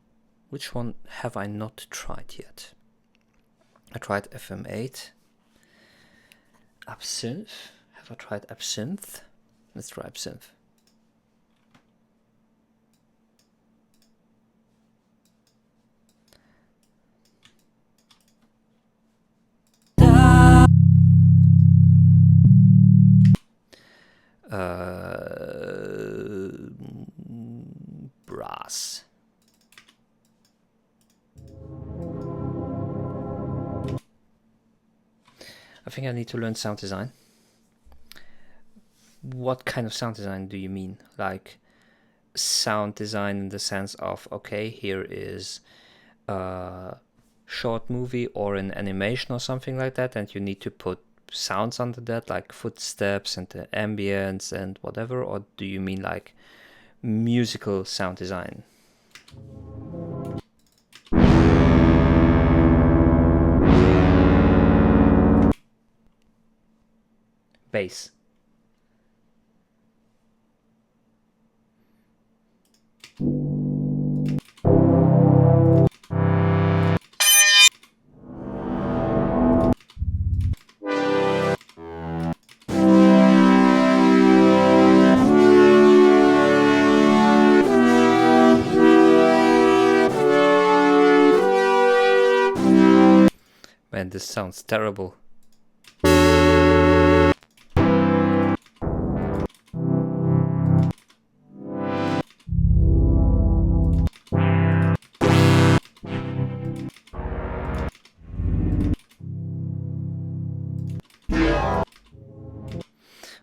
which one have I not tried yet? I tried FM8. Absinthe. Have I tried absinthe? Let's try absinthe. Brass. I think I need to learn sound design. What kind of sound design do you mean? Like sound design in the sense of, okay, here is a short movie or an animation or something like that, and you need to put sounds under that, like footsteps and the ambience and whatever, or do you mean like musical sound design? Bass. Man, this sounds terrible.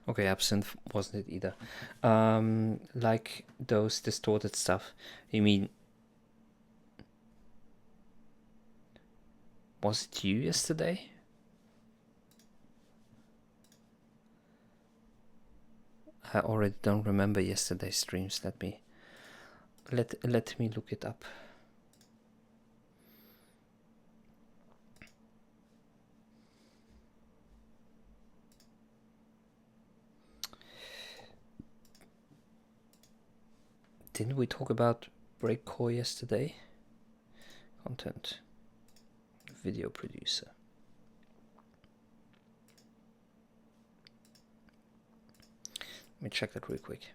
Okay, absinthe wasn't it either. Like those distorted stuff. You mean, was it you yesterday? I already don't remember yesterday's streams. Let me look it up. Didn't we talk about breakcore yesterday? Content, video producer. Let me check that real quick.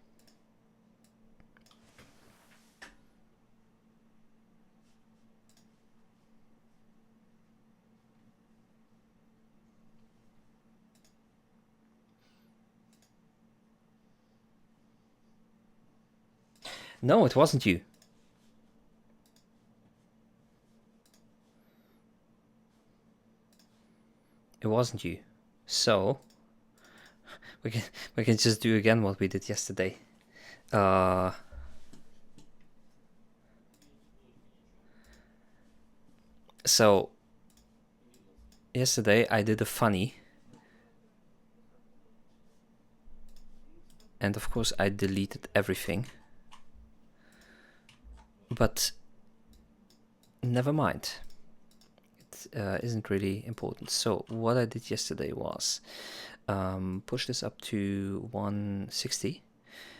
No, it wasn't you. It wasn't you. So we can just do again what we did yesterday. So yesterday I did a funny, and of course I deleted everything. But never mind. It isn't really important. So what I did yesterday was push this up to 160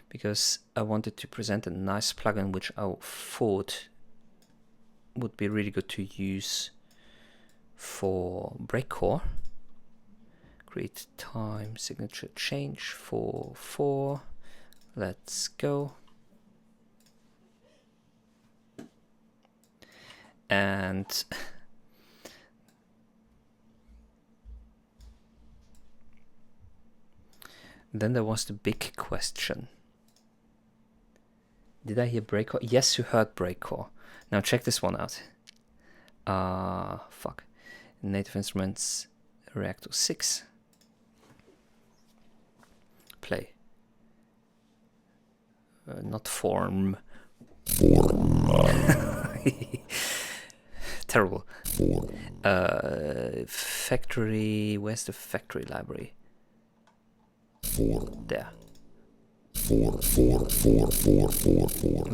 because I wanted to present a nice plugin which I thought would be really good to use for breakcore. Create time signature change for 4. Let's go. And then there was the big question. Did I hear breakcore? Yes, you heard breakcore. Now check this one out. Fuck. Native Instruments Reactor 6. Play. Not form. Terrible. Factory. Where's the factory library? There.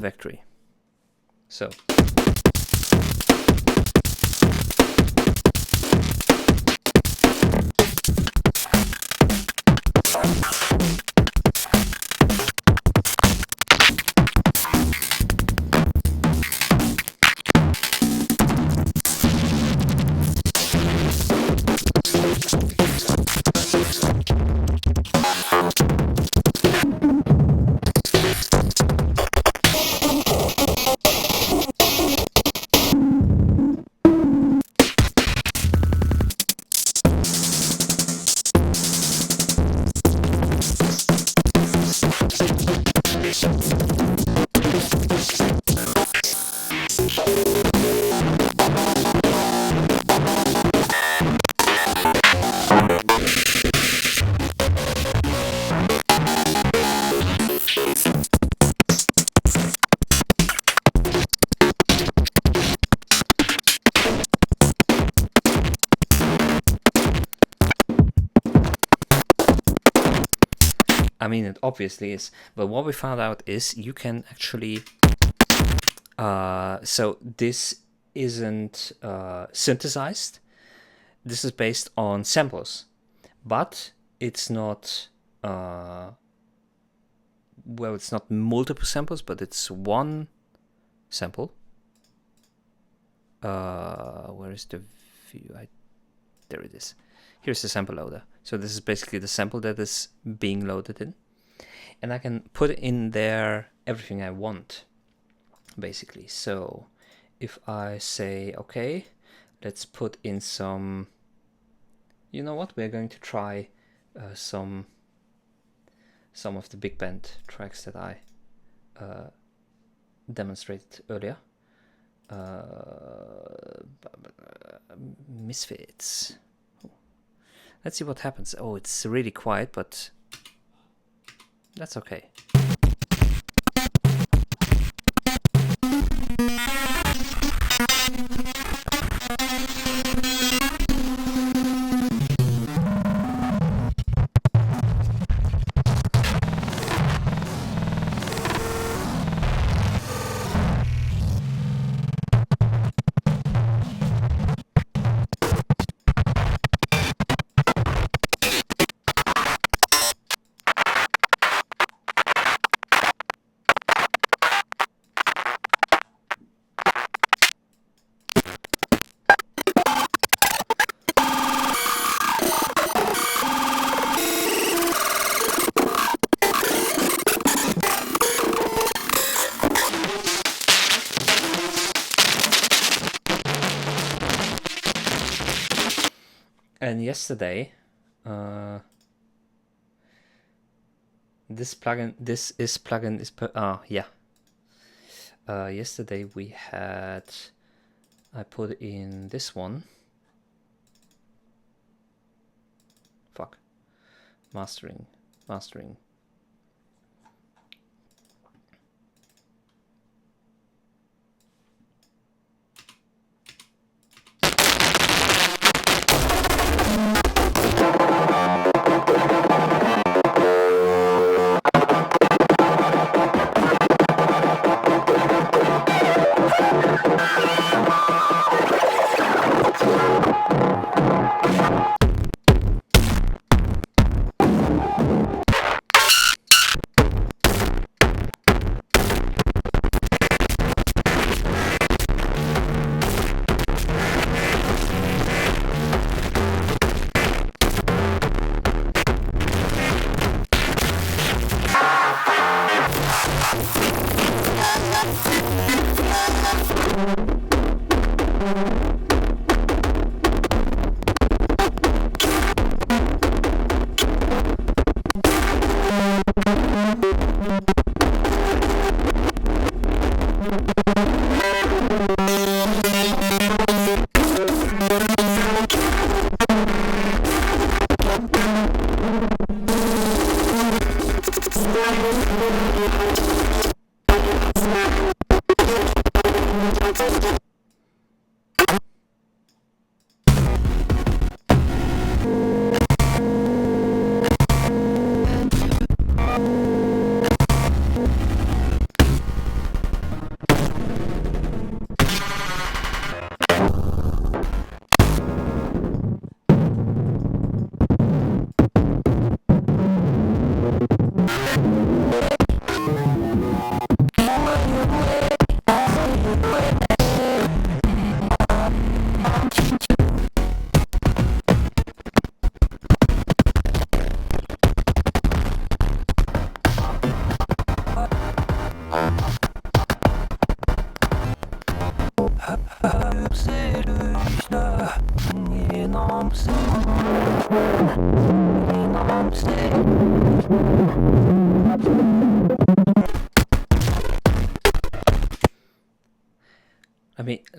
Factory. So. I mean, it obviously is, but what we found out is you can actually, so this isn't synthesized. This is based on samples, but it's not, well, it's not multiple samples, but it's one sample. Where is the view? There it is. Here's the sample loader. So this is basically the sample that is being loaded in. And I can put in there everything I want, basically. So if I say, okay, let's put in some, you know what, we're going to try some of the big band tracks that I demonstrated earlier. Misfits. Let's see what happens. Oh, it's really quiet, but that's okay. And yesterday, this plugin is yesterday we had, I put in this one. Fuck. Mastering.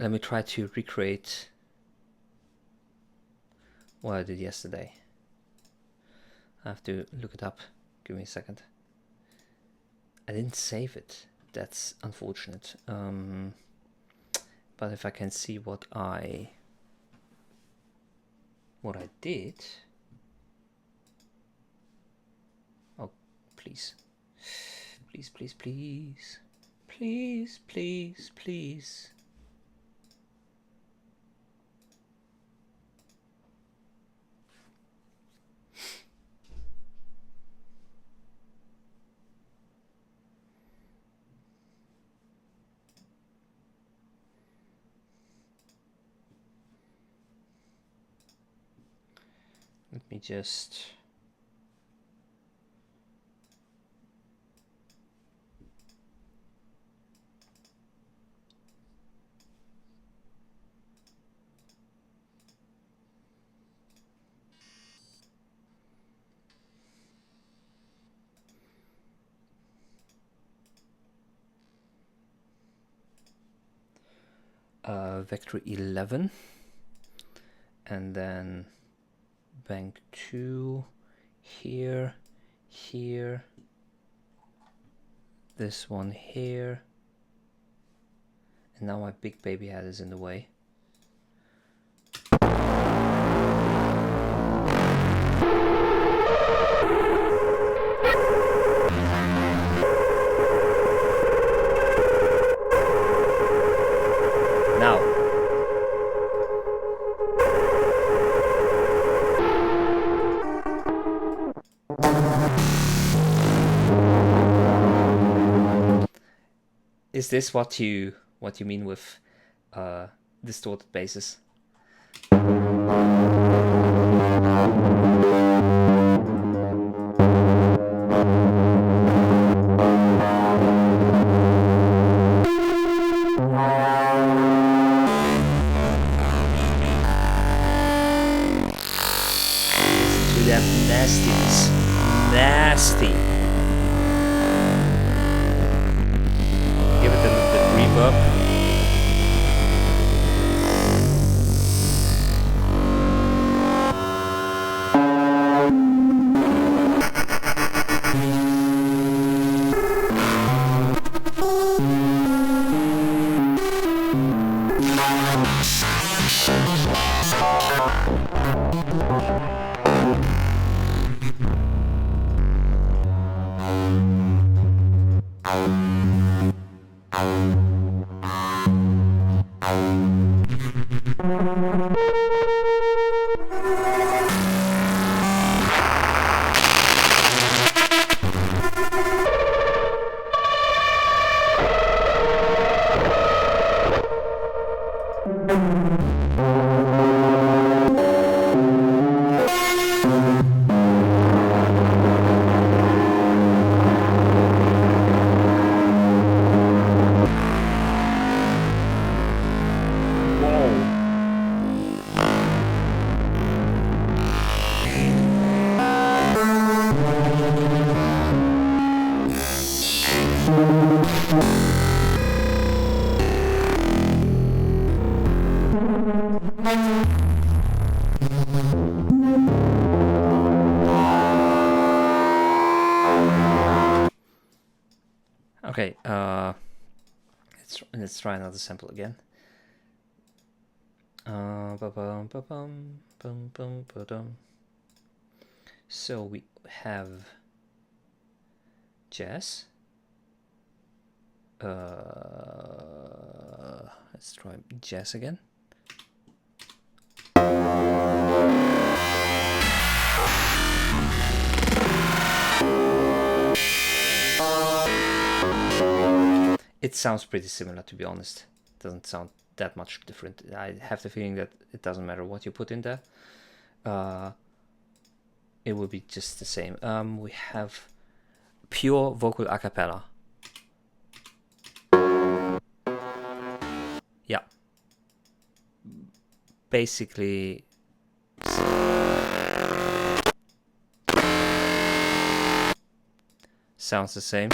Let me try to recreate what I did yesterday. I have to look it up. Give me a second. I didn't save it. That's unfortunate. But if I can see what I did. Oh, please. Please, please, please. Please, please, please. Let me just vector 11 and then bank 2 here, this one here, and now my big baby head is in the way. Now is this what you mean with distorted basses? reverb. Okay, let's try another sample again. So we have jazz. Let's try jazz again. It sounds pretty similar, to be honest. It doesn't sound that much different. I have the feeling that it doesn't matter what you put in there. It will be just the same. We have pure vocal a cappella. Yeah. Basically, sounds the same.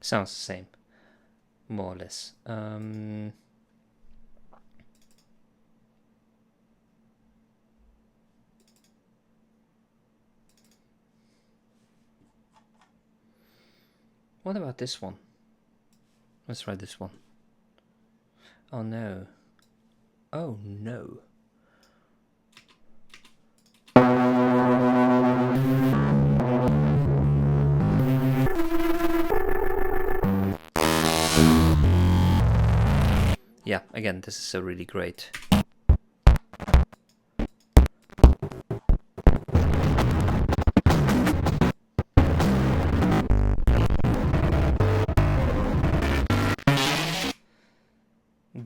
Sounds the same, more or less. What about this one? Let's try this one. Oh no. Oh no. Yeah, again, this is a really great.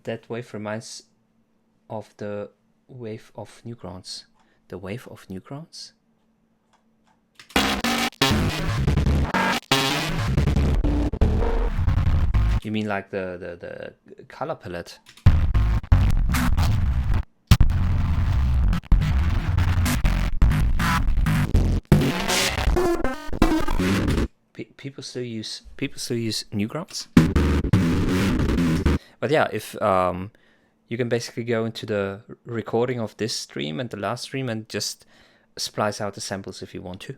That wave reminds of the wave of Newgrounds. The wave of Newgrounds? You mean like the color palette? People still use Newgrounds? But yeah, if you can basically go into the recording of this stream and the last stream and just splice out the samples if you want to.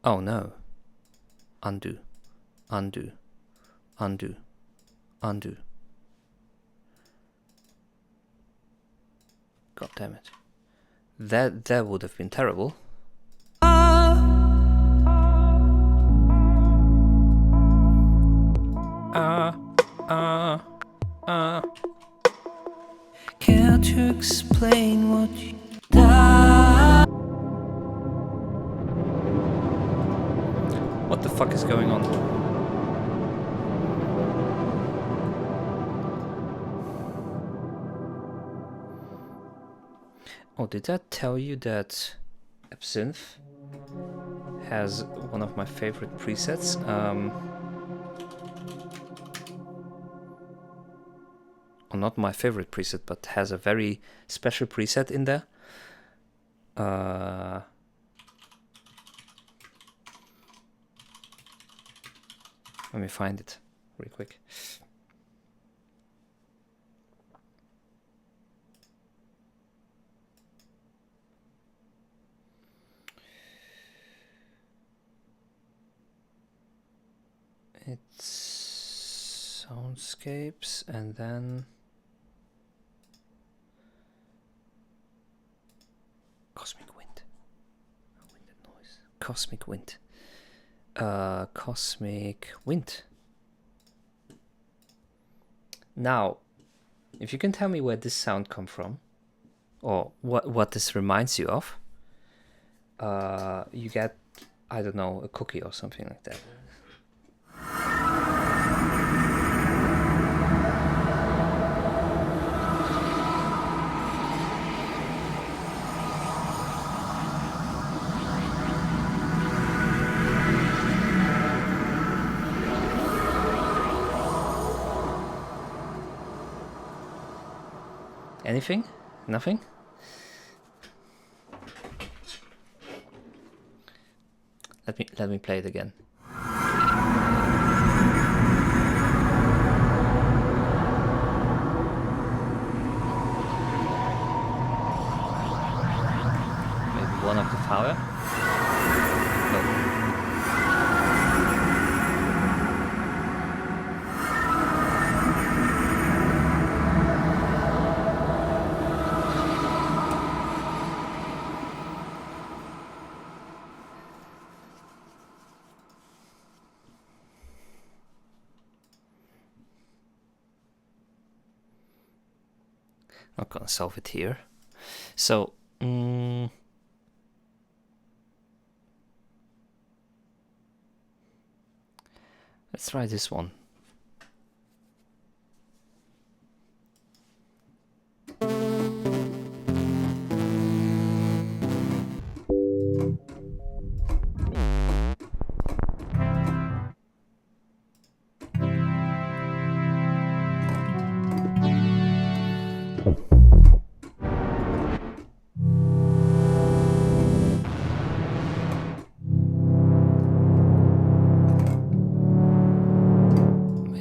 Oh no. Undo, undo, undo, undo. God damn it. That would have been terrible. Care to explain what you done? fuck is going on? Oh, did I tell you that Absinthe has one of my favorite presets? Well, not my favorite preset, but has a very special preset in there. Let me find it real quick. It's soundscapes and then cosmic wind. Wind and noise. Cosmic wind. Cosmic wind. Now, if you can tell me where this sound come from, or what this reminds you of, you get, I don't know, a cookie or something like that. Anything? Nothing? Let me play it again. Maybe one of the fire? No. Not gonna solve it here. So, let's try this one.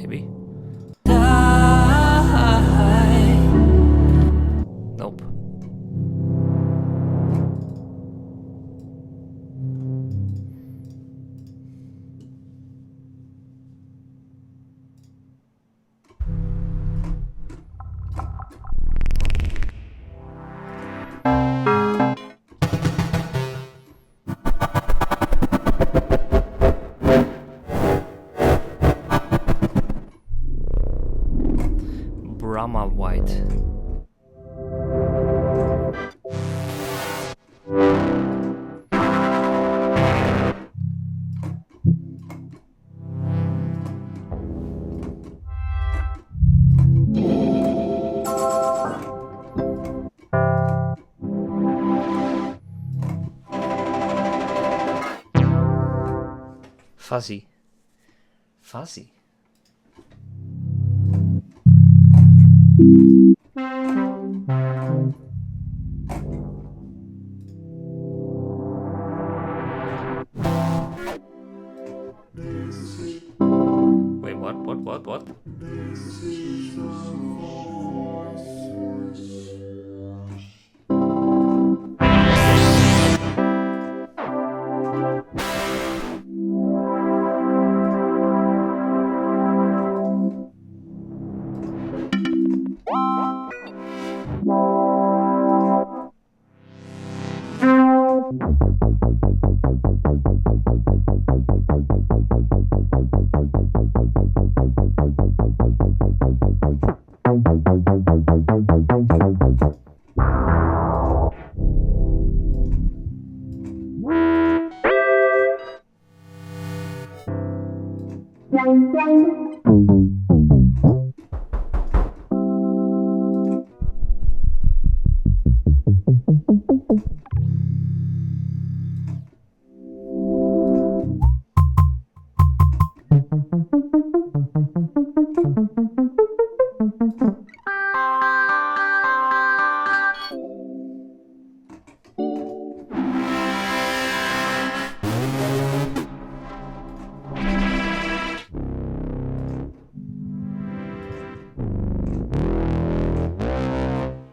Maybe. Nope. Brahma White. Fuzzy. Fuzzy. Wait, what?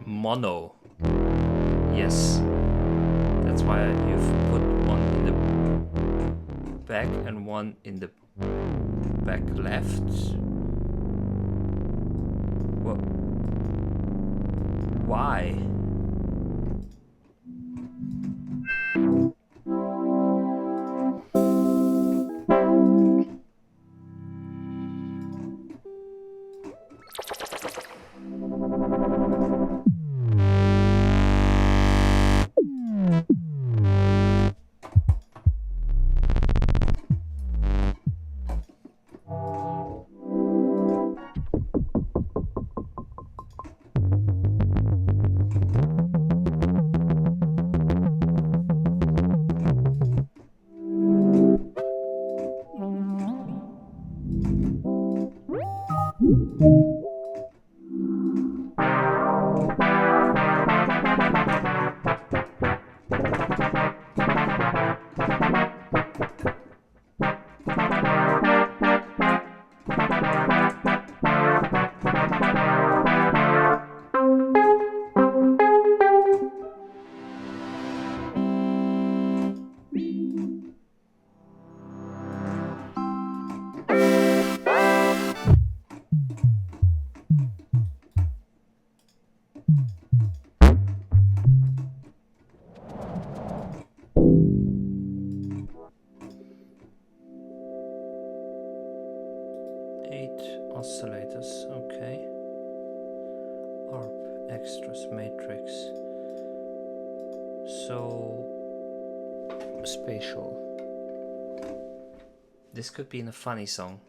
Mono. Yes. That's why you've put one in the back and one in the back left. Well, why? Oscillators, okay. ARP, extras, matrix. So spatial. This could be in a funny song.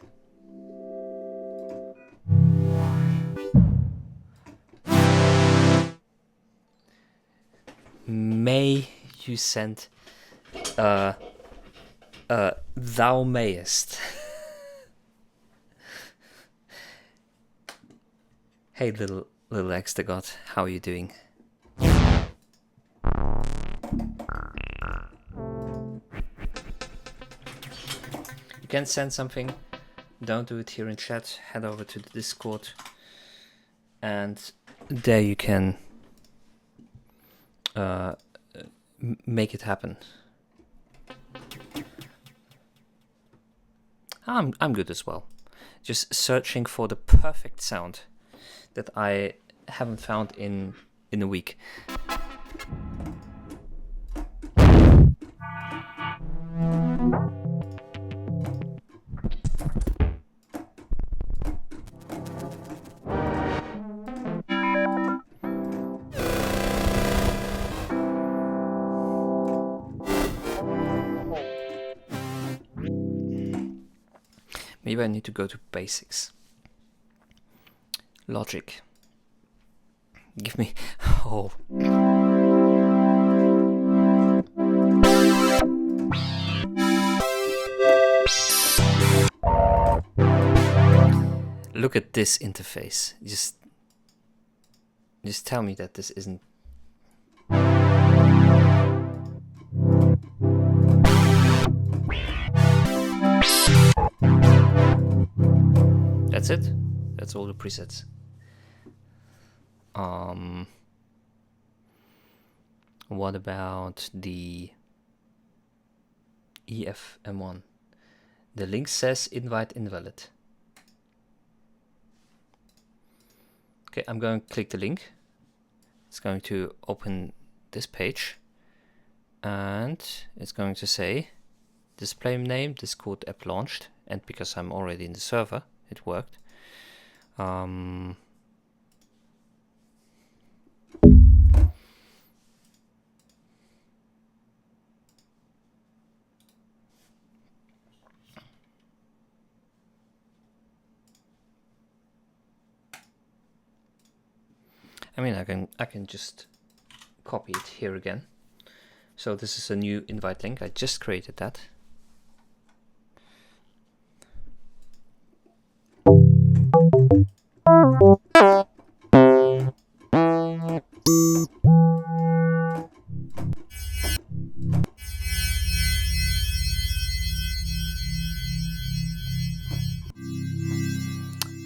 May you send thou mayest. Hey little extra god, how are you doing? You can send something, don't do it here in chat, head over to the Discord and there you can make it happen. I'm good as well. Just searching for the perfect sound that I haven't found in a week. Maybe I need to go to basics. Logic. Give me... Oh. Look at this interface. Just tell me that this isn't... That's it? That's all the presets. What about the EFM1? The link says invite invalid. Okay, I'm going to click the link. It's going to open this page and it's going to say display name Discord app launched, and because I'm already in the server, it worked. I mean, I can just copy it here again. So this is a new invite link. I just created that.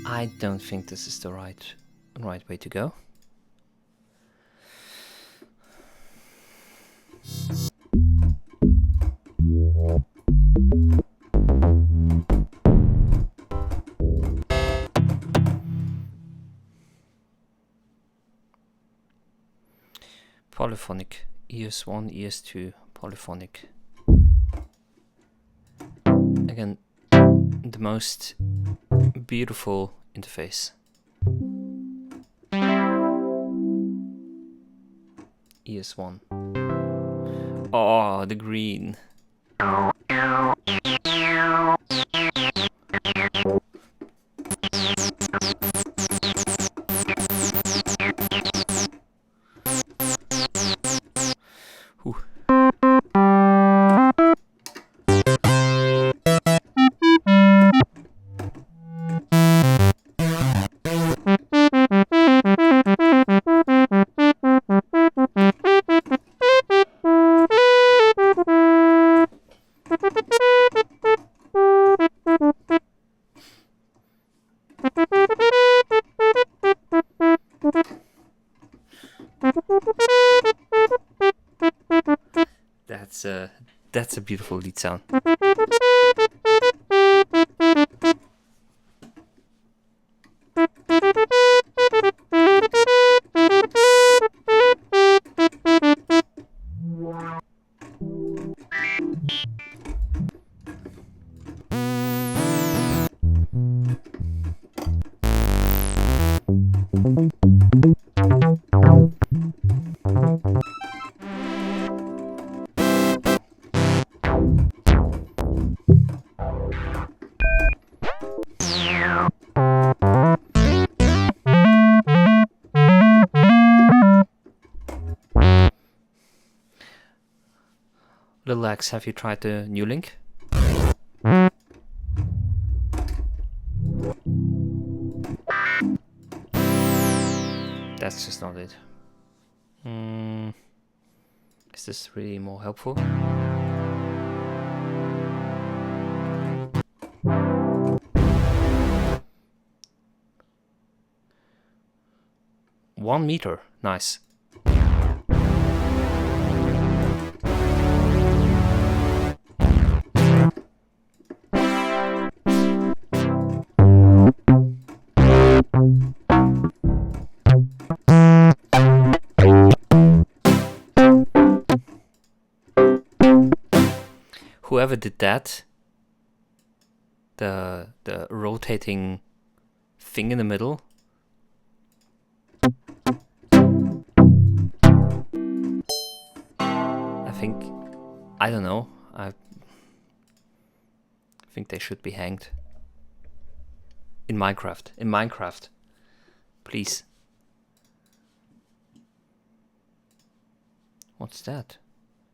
I don't think this is the right way to go. Polyphonic, ES1, ES2, polyphonic. Again, the most beautiful interface. ES1. Oh, the green. Ooh. That's a beautiful lead sound. Little X, have you tried the new link? That's just not it. Is this really more helpful? One meter, nice. Whoever did that, the rotating thing in the middle, I don't know, I think they should be hanged. In Minecraft, please. What's that?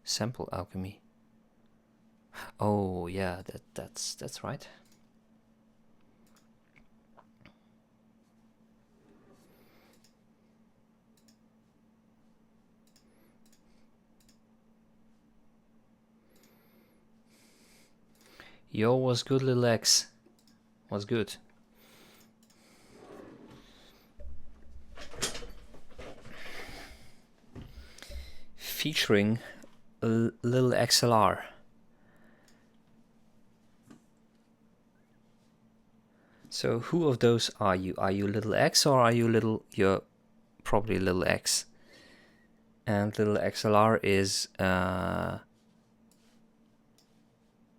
Sample alchemy. Oh yeah, that's right. Yo, was good, little X. Was good. Featuring little XLR. So who of those are you? Are you little X or are you little? You're probably little X. And little XLR is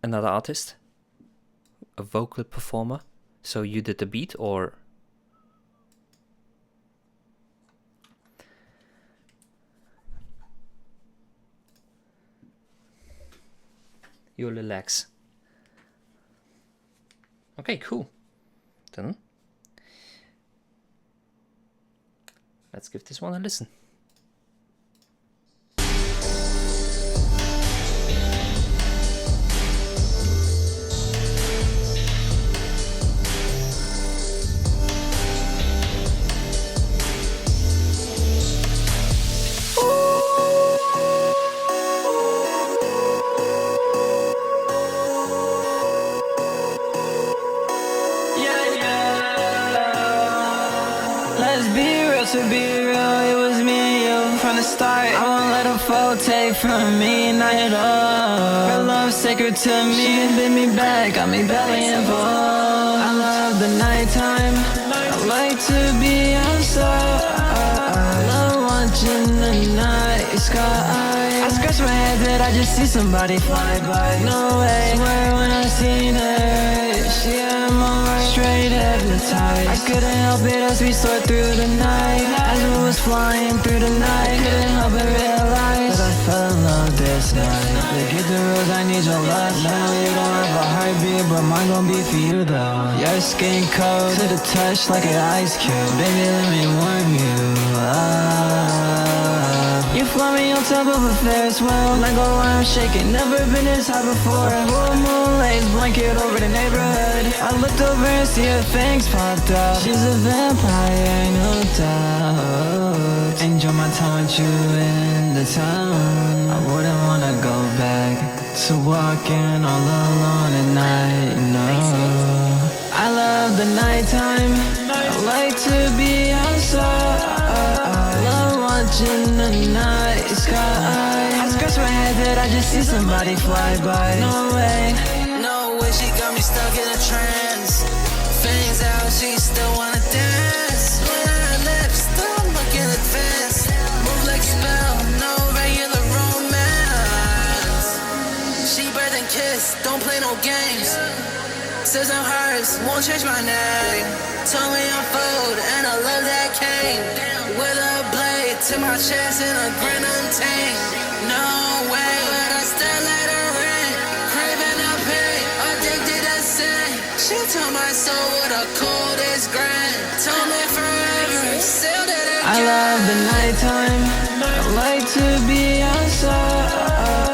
another artist, a vocal performer. So you did the beat, or you're little X? Okay, cool. Then let's give this one a listen. Let's be real, to be real, it was me and you from the start. I won't let a foe take from me, not at all. Her love's sacred to me, she bit me back, got me belly involved. I love the nighttime, I like to be outside. I love watching the night sky. I scratch my head that I just see somebody fly by. No way, swear when I seen her, she had more straight hypnotized. I couldn't help it as we soared through the night. As we was flying through the night, couldn't help but realize that I fell in love this night. Forget the rules, I need your love. Now you don't have a heartbeat, but mine gon' be for you though. Your skin cold to the touch like an ice cube. Baby, let me warm you up. You fly me on top of a Ferris wheel, I go around shaking, never been this high before. Full moon lays blanket over the neighborhood. I looked over and see her fangs popped out. She's a vampire, no doubt. Enjoy my time with you in the town. I wouldn't wanna go back to walking all alone at night, no. I love the nighttime, I like to be outside. I love watching the night sky. I scratch my head that I just see somebody fly by. No way, no way, she got me stuck in a trance. Fangs out, she still wanna dance. When her lips, don't look in advance. Move like a spell, no regular romance. She birth and kiss, don't play no games. Says I'm hers, won't change my name. Told me I'm food, and I love that cane. With a blade to my chest and a grin untamed. No way, but I still let her in. Craving the pain, addicted to sin. She told my soul with a coldest grin. Told me forever, sealed it again. I love the nighttime, I like to be outside.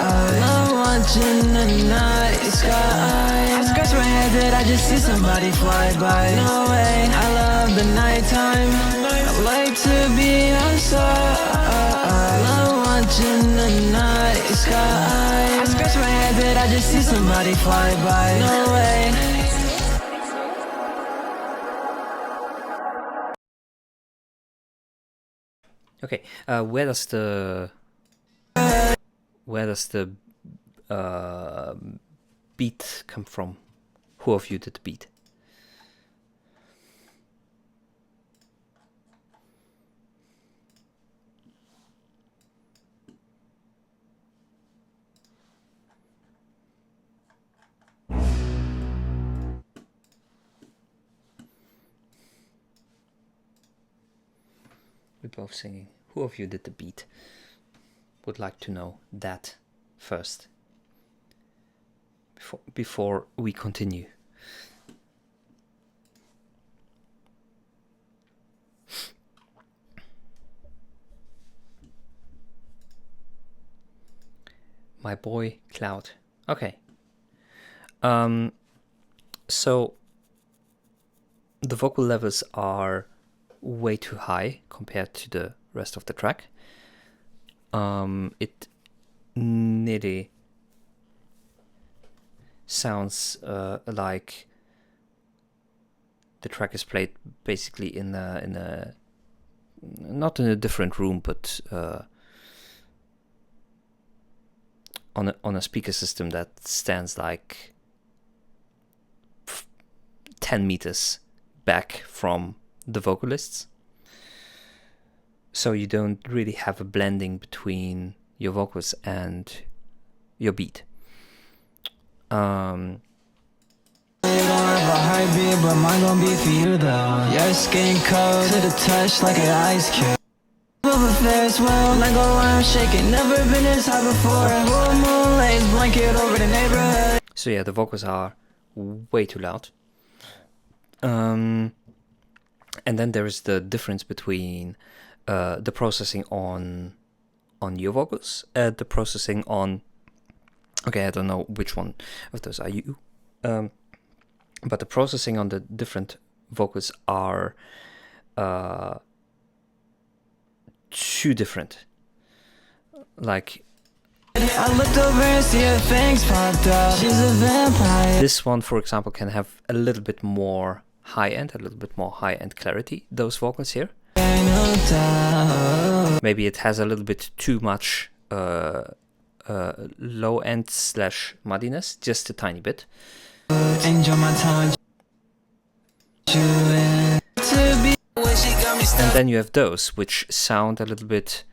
I love watching the night sky. I scratch my head that I just see somebody fly by. No way, I love the nighttime, I like to be outside. I love watching the night sky. I scratch my head that I just see somebody fly by. No way. Okay, where does the beat come from? Who of you did the beat? We're both singing. Who of you did the beat? Would like to know that first. Before we continue. My boy Cloud. Okay. So the vocal levels are way too high compared to the rest of the track. It nearly sounds like the track is played basically in a not in a different room, but on a speaker system that stands like 10 meters back from the vocalists. So you don't really have a blending between your vocals and your beat. You don't have a heartbeat, but mine gon' be for you though. Your skin cold to the touch like an ice cube. Over Ferris wheel, I go around shaking, never been this high before. Full moon lays blanket over the neighborhood. So yeah, the vocals are way too loud. And then there is the difference between the processing on your vocals, the processing on, okay, I don't know which one of those are you, but the processing on the different vocals are too different. Like, I looked over and see her fangs popped up. She's a vampire. this one, for example, can have a little bit more high-end, a little bit more high-end clarity, those vocals here. Maybe it has a little bit too much low-end slash muddiness, just a tiny bit. Angel, my tongue. And then you have those, which sound a little bit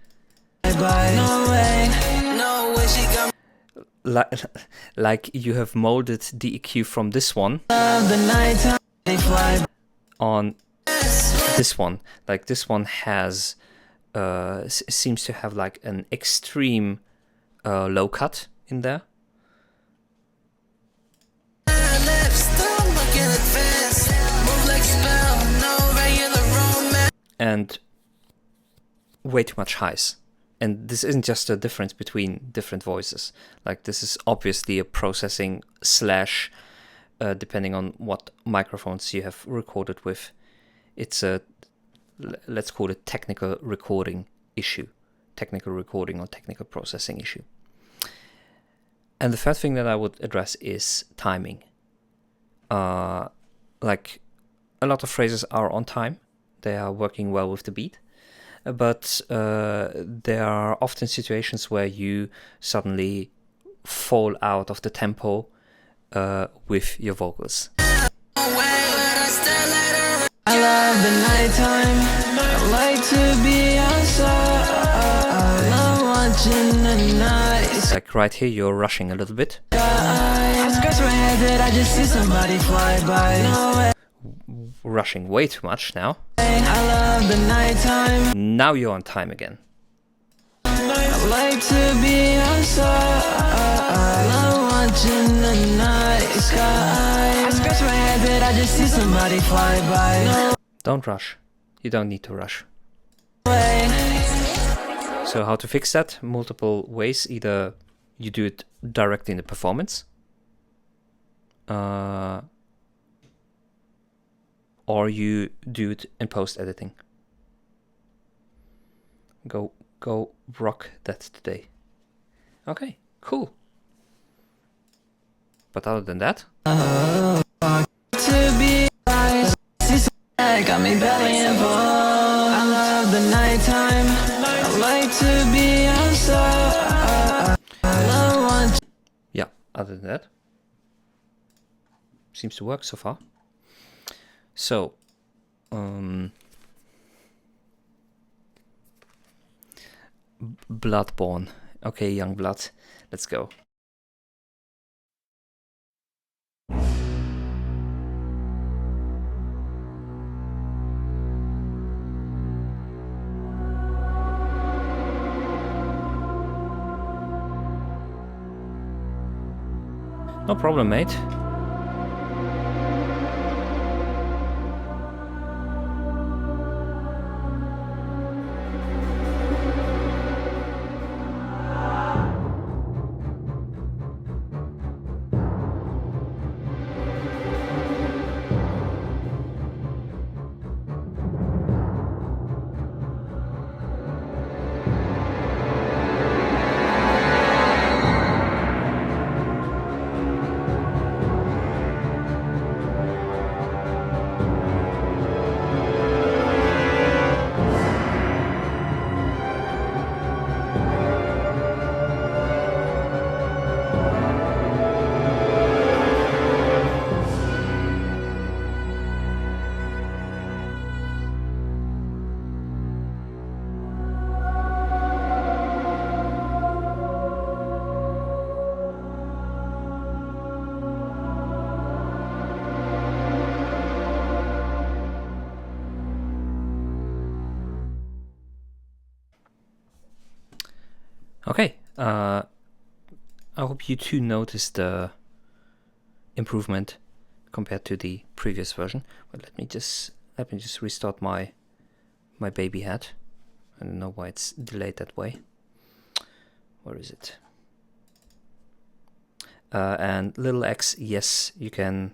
like you have molded the EQ from this one on this one. Like this one has seems to have like an extreme low cut in there. And way too much highs. And this isn't just a difference between different voices. Like this is obviously a processing slash, depending on what microphones you have recorded with, it's a, let's call it technical recording issue. Technical recording or technical processing issue. And the third thing that I would address is timing. Like a lot of phrases are on time. They are working well with the beat. But there are often situations where you suddenly fall out of the tempo with your vocals. I love the nighttime. I like to be outside. I'm watching the night. Like right here, you're rushing a little bit. I scratch my head that I just see somebody fly by. No, Rushing way too much now. I love the nighttime. Now you're on time again. I like to be outside. I'm watching the night sky. I scratch my head that I just see somebody fly by. No Don't rush. You don't need to rush. way. So how to fix that? Multiple ways. Either you do it directly in the performance, or you do it in post-editing. Go rock that today. Okay, cool. But other than that, To be wise, got me belly involved. I love the nighttime. I like to be outside. I want yeah, other than that, seems to work so far. So, Bloodborne. Okay, young blood, let's go. No problem, mate. Okay, I hope you too noticed the improvement compared to the previous version. But let me just restart my baby hat. I don't know why it's delayed that way. Where is it? And little x, yes, you can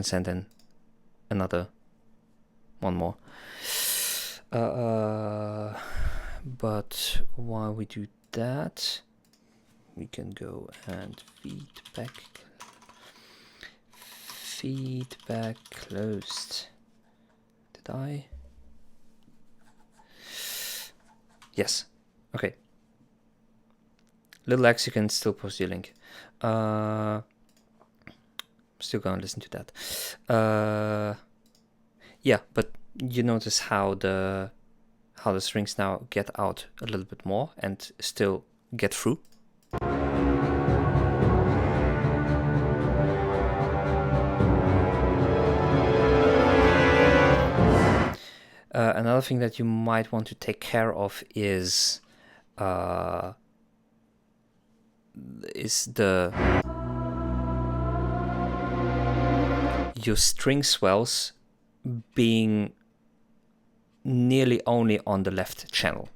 send in another one more. But while we do that, we can go and feedback closed. Did I? Yes. Okay. Little X, you can still post your link. Still gonna listen to that. Yeah, but you notice how the strings now get out a little bit more and still get through. Another thing that you might want to take care of is your string swells being nearly only on the left channel.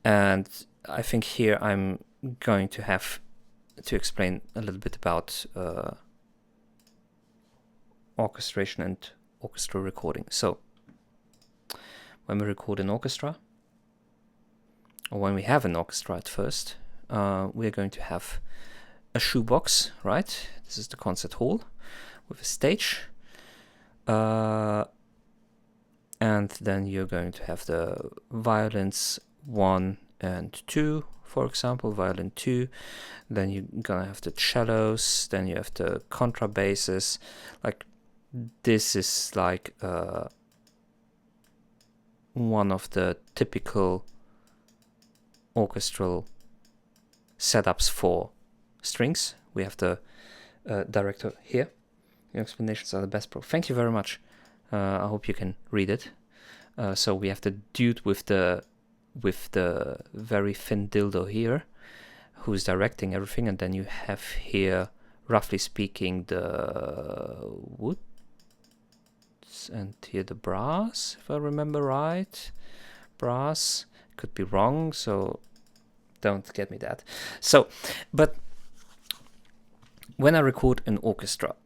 And I think here I'm going to have to explain a little bit about orchestration and orchestra recording. So when we record an orchestra, or when we have an orchestra at first, we're going to have a shoebox, right? This is the concert hall with a stage. And then you're going to have the violins 1 and 2, for example, violin 2. Then you're gonna have the cellos, then you have the contrabasses. Like, this is like one of the typical orchestral setups for strings. We have the director here. Your explanations are the best, bro. Thank you very much. I hope you can read it. So we have the dude with the very thin dildo here, who's directing everything, and then you have here, roughly speaking, the woods, and here the brass, if I remember right. Brass, could be wrong, so don't get me that. So, but when I record an orchestra,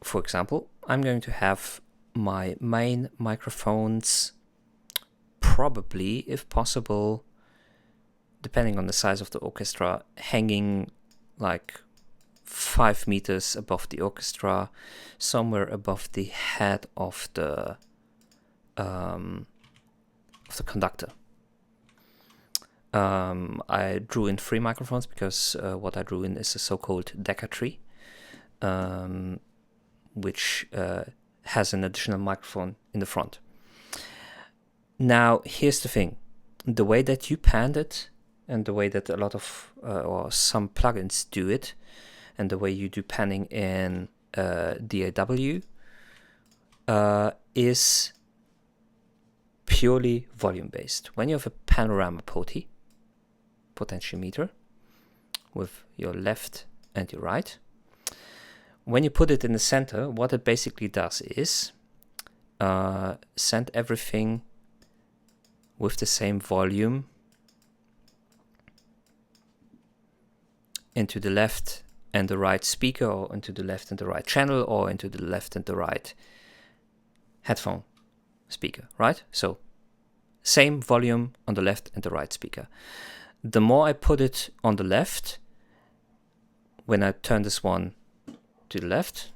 for example, I'm going to have my main microphones, probably, if possible, depending on the size of the orchestra, hanging like 5 meters above the orchestra, somewhere above the head of the conductor. I drew in 3 microphones because what I drew in is a so-called Decker tree, which has an additional microphone in the front. Now, here's the thing. The way that you panned it, and the way that a lot of, or some plugins do it, and the way you do panning in DAW, is purely volume-based. When you have a panorama potentiometer, with your left and your right, when you put it in the center, what it basically does is send everything with the same volume into the left and the right speaker, or into the left and the right channel, or into the left and the right headphone speaker, right? So same volume on the left and the right speaker. The more I put it on the left, when I turn this one to the left,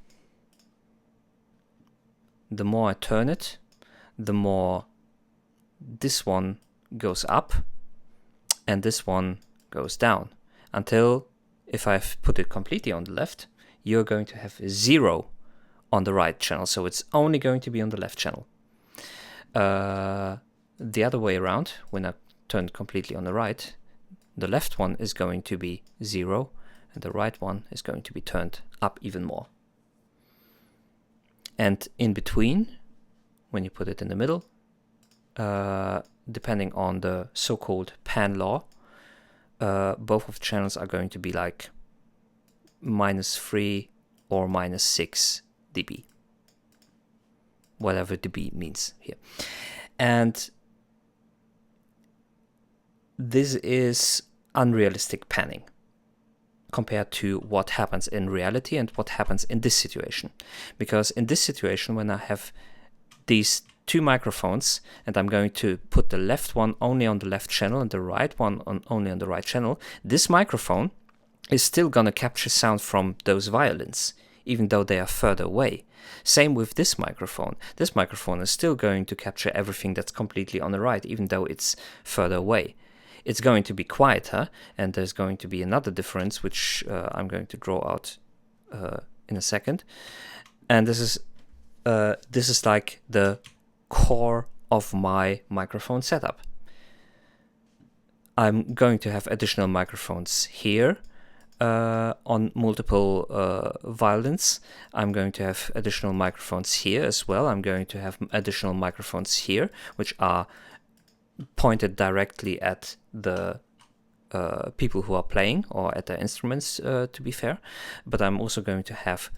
the more I turn it, the more this one goes up and this one goes down, until, if I've put it completely on the left, you're going to have 0 on the right channel. So it's only going to be on the left channel. The other way around, when I turn completely on the right, the left one is going to be 0 and the right one is going to be turned up even more. And in between, when you put it in the middle, depending on the so-called pan law, both of the channels are going to be like -3 or -6 dB. whatever dB means here. And this is unrealistic panning compared to what happens in reality and what happens in this situation. Because in this situation, when I have these two microphones and I'm going to put the left one only on the left channel and the right one only on the right channel, this microphone is still going to capture sound from those violins, even though they are further away. Same with this microphone. This microphone is still going to capture everything that's completely on the right, even though it's further away. It's going to be quieter, and there's going to be another difference, which I'm going to draw out in a second. And this is like the core of my microphone setup. I'm going to have additional microphones here on multiple violins. I'm going to have additional microphones here as well. I'm going to have additional microphones here, which are pointed directly at the people who are playing, or at their instruments, to be fair. But I'm also going to have,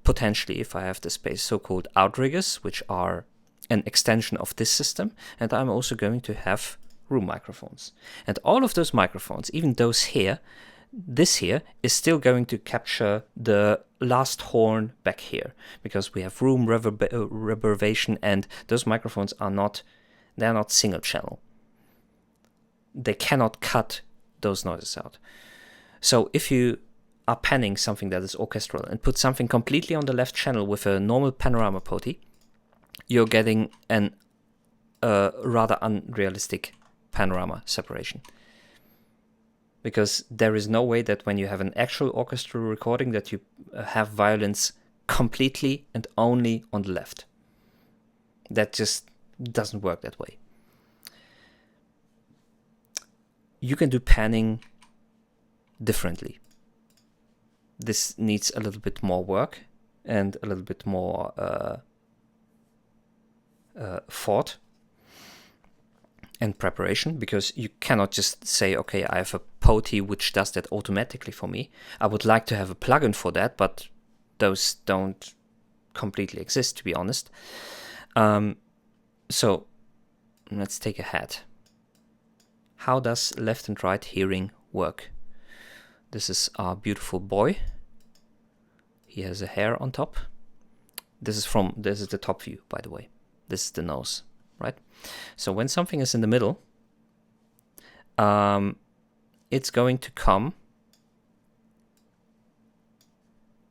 potentially, if I have the space, so-called outriggers, which are an extension of this system. And I'm also going to have room microphones. And all of those microphones, even those here, this here is still going to capture the last horn back here, because we have room reverberation, and those microphones are not single channel. They cannot cut those noises out. So if you are panning something that is orchestral and put something completely on the left channel with a normal panorama potty, you're getting an rather unrealistic panorama separation. Because there is no way that when you have an actual orchestral recording that you have violins completely and only on the left. That just doesn't work that way. You can do panning differently. This needs a little bit more work and a little bit more thought and preparation, because you cannot just say, okay, I have a potty which does that automatically for me. I would like to have a plugin for that, but those don't completely exist, to be honest. So let's take ahead. How does left and right hearing work? This is our beautiful boy. He has a hair on top. This is the top view, by the way. This is the nose, right? So when something is in the middle, it's going to come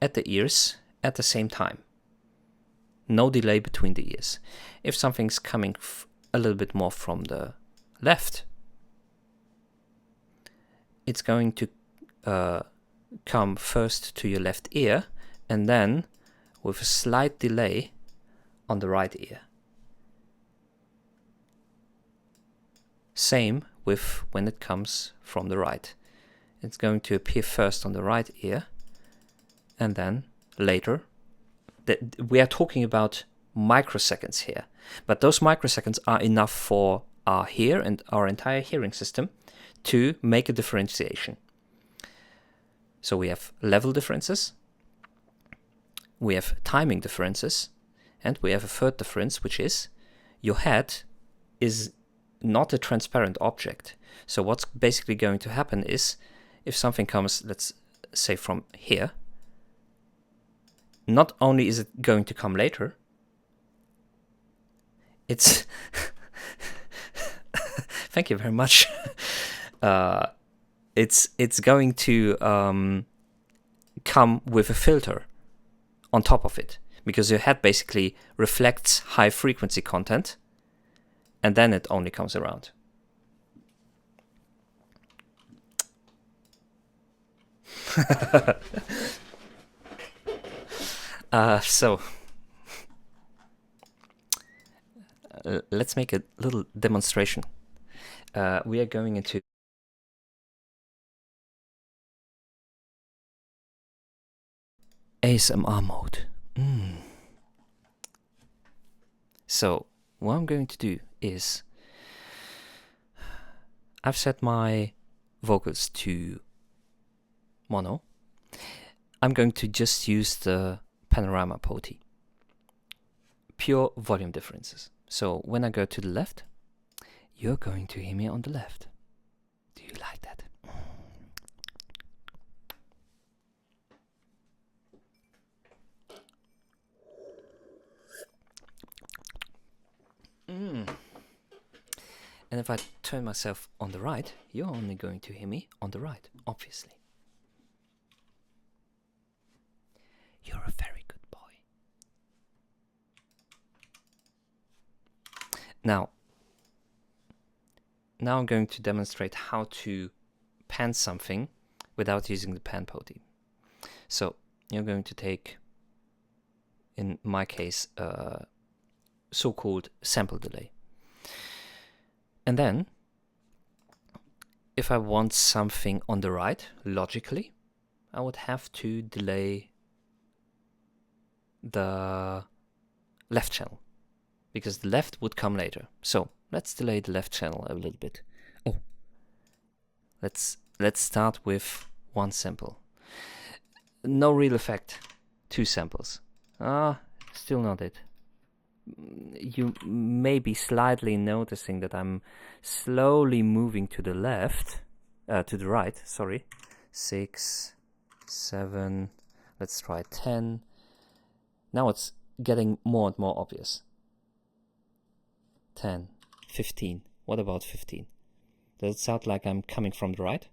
at the ears at the same time. No delay between the ears. If something's coming a little bit more from the left, it's going to come first to your left ear and then with a slight delay on the right ear. Same with when it comes from the right. It's going to appear first on the right ear and then later. We are talking about microseconds here, but those microseconds are enough for our ear and our entire hearing system to make a differentiation. So we have level differences, we have timing differences, and we have a third difference, which is your head is not a transparent object. So what's basically going to happen is, if something comes, let's say from here, not only is it going to come later, it's thank you very much. It's going to come with a filter on top of it, because your head basically reflects high frequency content, and then it only comes around. So let's make a little demonstration. We are going into ASMR mode. So what I'm going to do is, I've set my vocals to mono. I'm going to just use the panorama potty. pure volume differences. So when I go to the left, you're going to hear me on the left. Do you like that? And if I turn myself on the right, you're only going to hear me on the right, obviously. You're a very good boy. Now I'm going to demonstrate how to pan something without using the pan poti. So you're going to take, in my case, so-called sample delay. And then, if I want something on the right, logically, I would have to delay the left channel, because the left would come later. So let's delay the left channel a little bit. Oh, let's start with one sample. No real effect. 2 samples. Still not it. You may be slightly noticing that I'm slowly moving to the left, to the right, sorry. 6, 7, let's try 10. Now it's getting more and more obvious. 10, 15. What about 15? Does it sound like I'm coming from the right?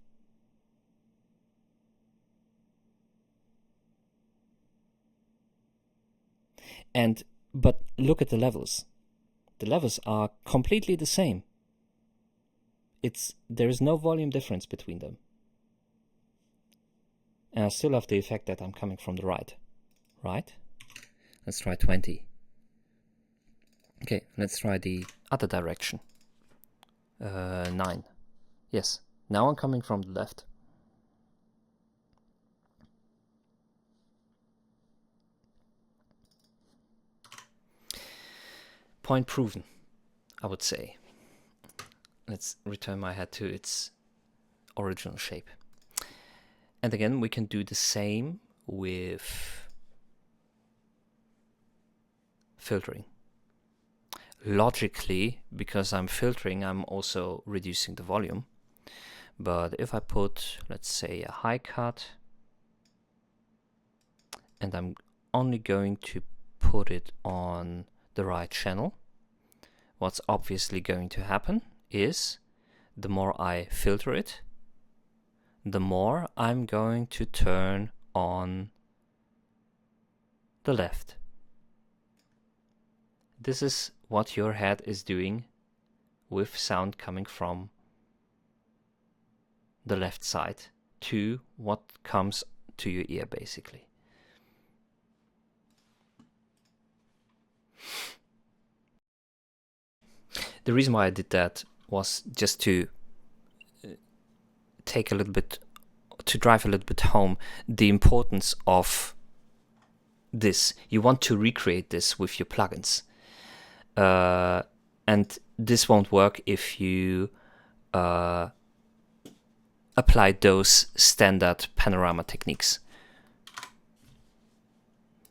But look at the levels. The levels are completely the same. There is no volume difference between them. And I still have the effect that I'm coming from the right. Right? Let's try 20. Okay, let's try the other direction. 9. Yes, now I'm coming from the left. Point proven, I would say. Let's return my head to its original shape. And again, we can do the same with filtering. Logically, because I'm filtering, I'm also reducing the volume. But if I put, let's say, a high cut, and I'm only going to put it on the right channel, what's obviously going to happen is the more I filter it, the more I'm going to turn on the left. This is what your head is doing with sound coming from the left side to what comes to your ear, basically. The reason why I did that was just to drive a little bit home the importance of this. You want to recreate this with your plugins. And this won't work if you apply those standard panorama techniques.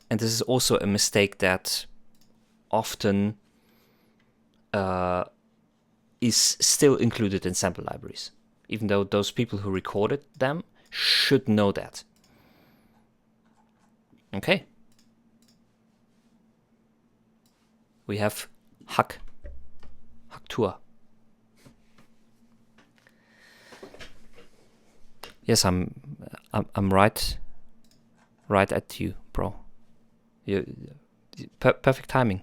And this is also a mistake that often is still included in sample libraries, even though those people who recorded them should know that. Okay. We have Haktur. Yes, I'm right at you, bro. Perfect timing.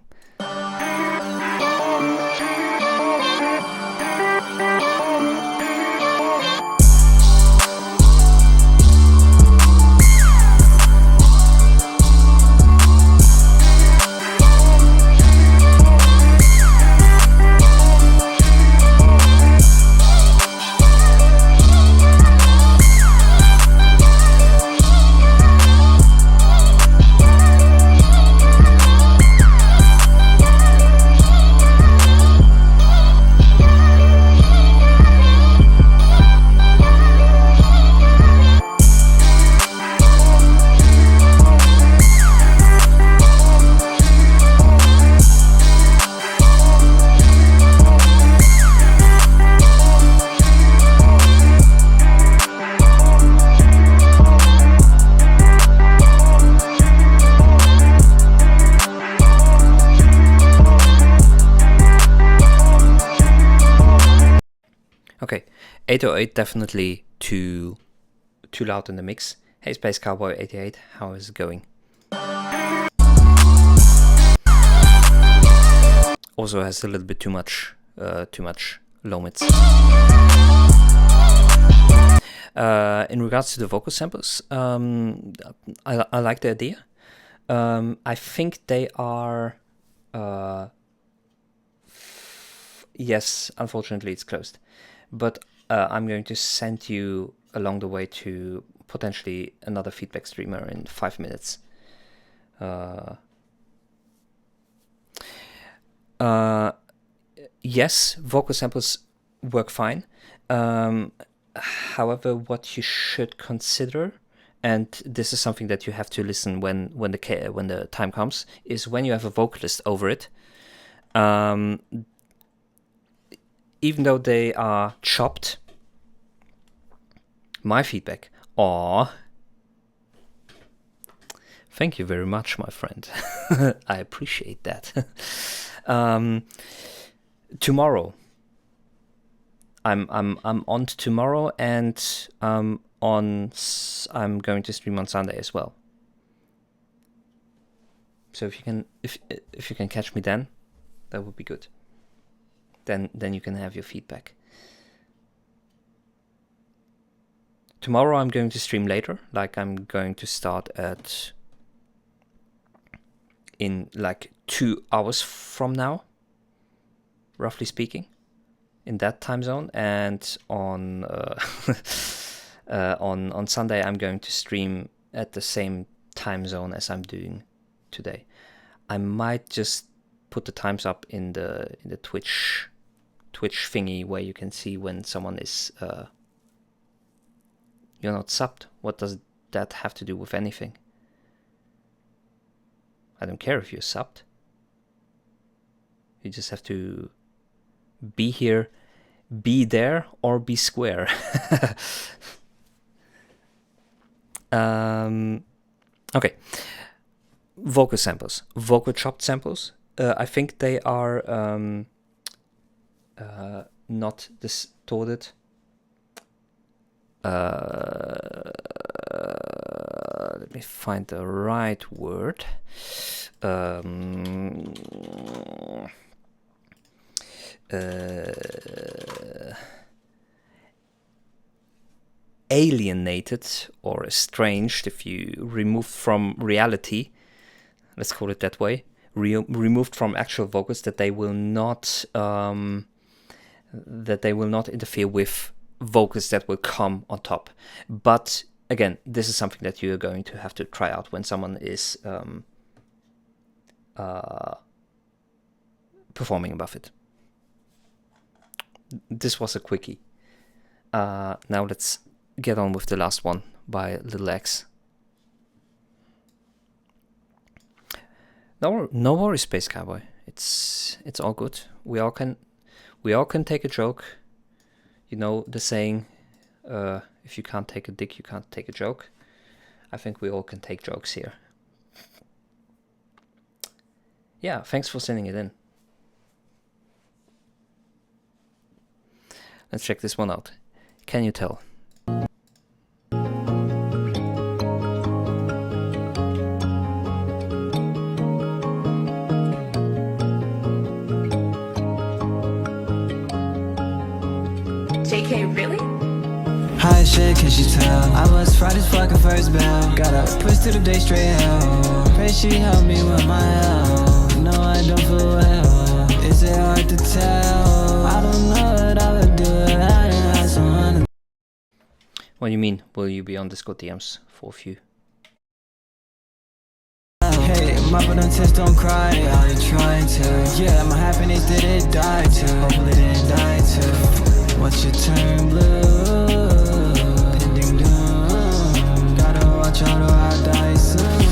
808 definitely too loud in the mix. Hey Space Cowboy 88, how is it going? Also has a little bit too much low mids. In regards to the vocal samples, I like the idea. I think they are. Yes, unfortunately it's closed, but I'm going to send you along the way to potentially another feedback streamer in 5 minutes. Yes, vocal samples work fine. However, what you should consider, and this is something that you have to listen when the time comes, is when you have a vocalist over it. Even though they are chopped, my feedback. Aw. Thank you very much, my friend. I appreciate that. Tomorrow. I'm on to tomorrow, and I'm going to stream on Sunday as well. So if you can catch me then, that would be good. Then you can have your feedback. Tomorrow I'm going to stream later, like I'm going to start in like 2 hours from now, roughly speaking, in that time zone. And on on Sunday I'm going to stream at the same time zone as I'm doing today. I might just put the times up in the Twitch thingy where you can see when someone is you're not subbed. What does that have to do with anything? I don't care if you're subbed. You just have to be here, be there, or be square. Okay. Vocal samples. Vocal chopped samples. I think they are not distorted. Let me find the right word. Alienated or estranged, if you removed from reality, let's call it that way, removed from actual vocals, that they will not interfere with vocals that will come on top. But again, this is something that you're going to have to try out when someone is performing above it. This was a quickie. Now let's get on with the last one by Little X. No worries, Space Cowboy. It's all good. We all can take a joke. You know the saying, if you can't take a dick, you can't take a joke. I think we all can take jokes here. Yeah, thanks for sending it in. Let's check this one out. Can you tell? JK, really? High shit, can she tell? I was Friday's fucking first bell. Got up, pushed to the day straight hell. Pray she helped me with my hell. No, I don't feel well. Is it hard to tell? I don't know what I would do if I didn't have someone. What do you mean? Will you be on Discord DMs for a few? Hey, my brother test, don't cry. Are you trying to? Yeah, my happiness did it die too. Hopefully didn't die too. Watch your turn blue. Pending doom. Gotta watch out or I'll die soon.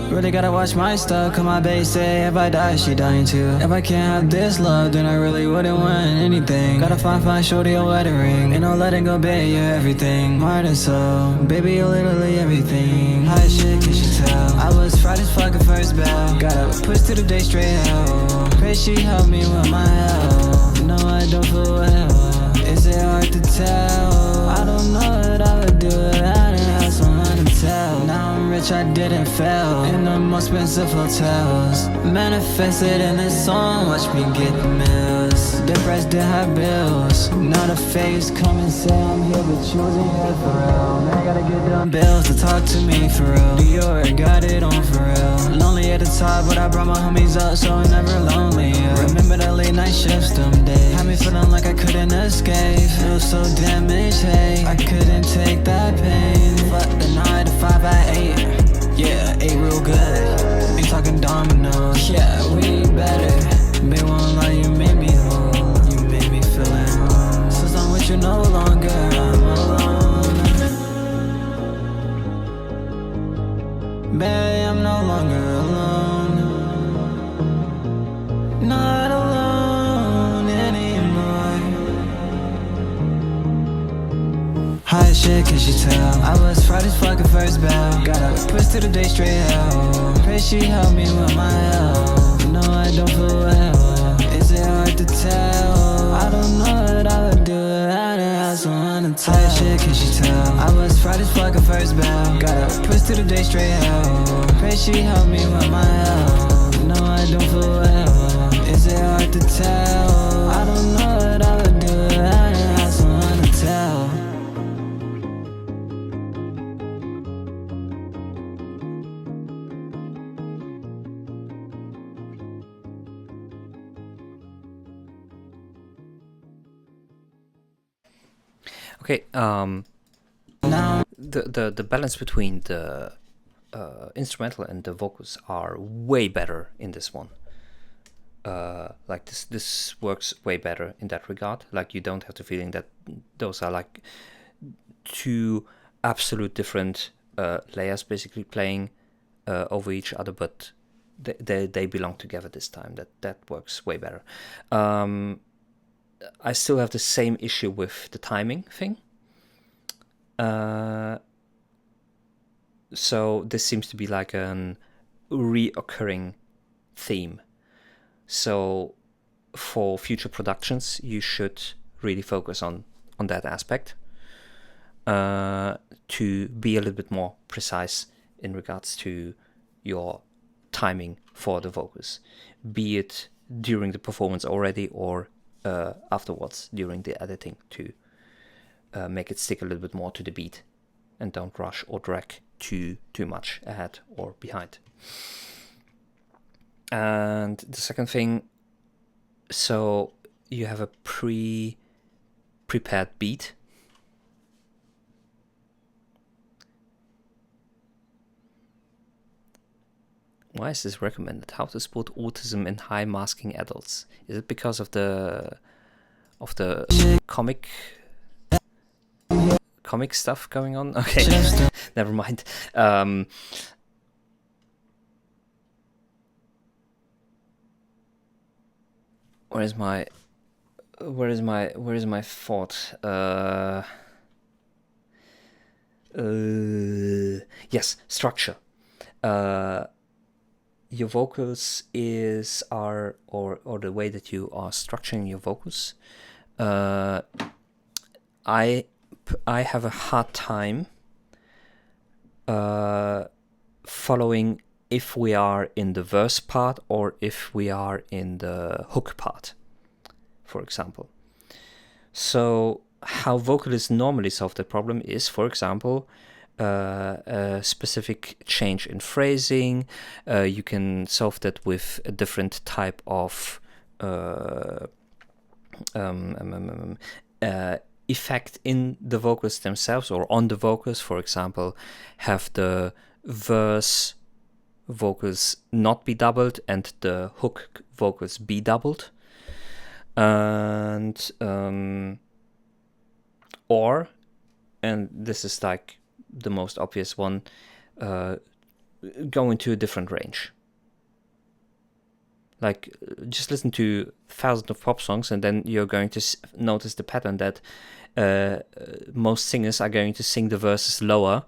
Really gotta watch my stuff. Cause my bae say if I die, she dying too. If I can't have this love, then I really wouldn't want anything. Gotta find shorty a wedding ring. Ain't no letting go, babe, you're everything. Heart and soul, baby, you're literally everything. High shit, can she tell? I was Friday's fucking first bell. Got up, pushed to the day straight hell. Pray she helped me with my hell. No, I don't feel well. Is it hard to tell? I don't know what I would do without it. I just wanna tell. Now I'm rich, I didn't fail. In the most expensive hotels. Manifested in this song, watch me get the meals. Depressed to have bills. Not a face, come and say I'm here, but you wasn't here for real. Man, I gotta get them bills to talk to me for real. Dior, got it on for real. Lonely at the top, but I brought my homies up, so I'm never lonely. Yeah. Remember the late night shifts, them days. Had me feeling like I couldn't escape. It was so damaged, hey. I couldn't take that pain. Fuck the 9 to 5 at 8. Yeah, ate real good. Ain't talking dominoes. Yeah, we better. They won't lie, you made me whole. You made me feel at home. Since I'm with you no longer, I'm alone. Babe, I'm no longer alone. Not alone anymore. High shit, can she tell? I was Friday's fucking first bell. Got up, pushed to the day straight hell. Pray she helped me with my health. No, I don't feel well. Is it hard to tell? I don't know what I would do without it. I just wanna tell. High shit, can she tell? I was Friday's fucking first bell. Got up, pushed to the day straight hell. Pray she helped me with my health. No, I don't feel well. Is it hard to tell? I don't know what I would do without it. I just wanna tell. Okay, the balance between the instrumental and the vocals are way better in this one. Like this works way better in that regard. Like you don't have the feeling that those are like two absolute different layers basically playing over each other, but they belong together this time. That works way better. I still have the same issue with the timing thing. So this seems to be like an reoccurring theme. So for future productions, you should really focus on that aspect to be a little bit more precise in regards to your timing for the vocals, be it during the performance already or afterwards during the editing, to make it stick a little bit more to the beat and don't rush or drag too much ahead or behind. And the second thing, so you have a prepared beat. Why is this recommended? How to spot autism in high masking adults? Is it because of the comic stuff going on? Okay, never mind. Where is my thought? Yes, structure. Your vocals or the way that you are structuring your vocals. I have a hard time following if we are in the verse part or if we are in the hook part, for example. So how vocalists normally solve the problem is, for example, a specific change in phrasing. You can solve that with a different type of effect in the vocals themselves or on the vocals. For example, have the verse vocals not be doubled and the hook vocals be doubled, and this is like the most obvious one, go into a different range. Like, just listen to thousands of pop songs and then you're going to notice the pattern that most singers are going to sing the verses lower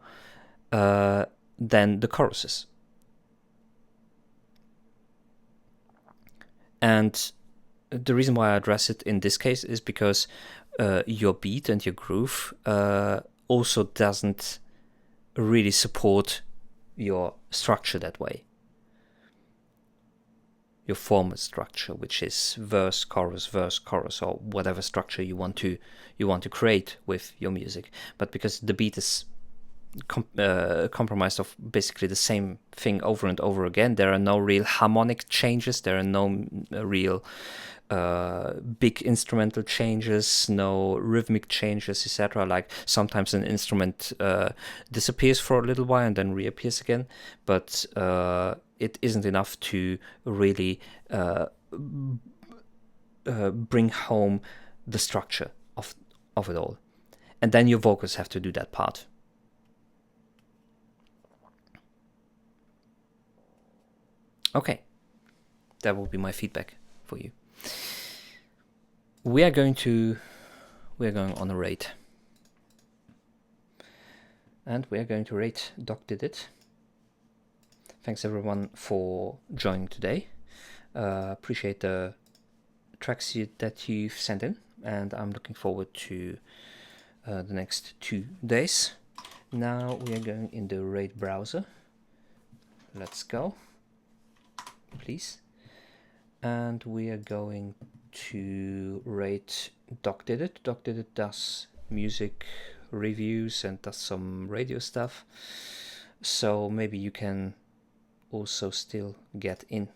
than the choruses. And the reason why I address it in this case is because your beat and your groove also doesn't really support your structure that way. Your formal structure, which is verse, chorus, or whatever structure you want to create with your music. But because the beat is compromised of basically the same thing over and over again, there are no real harmonic changes, there are no real big instrumental changes, no rhythmic changes, etc. Like sometimes an instrument disappears for a little while and then reappears again, but it isn't enough to really bring home the structure of it all. And then your vocals have to do that part. Okay, that will be my feedback for you. We are going on a rate, and we are going to rate Doc Did It. Thanks everyone for joining today. Appreciate the tracks that you've sent in, and I'm looking forward to the next 2 days. Now we are going in the rate browser. Let's go, please. And we are going to rate Doc Did It. Doc Did It does music reviews and does some radio stuff, so maybe you can also still get in.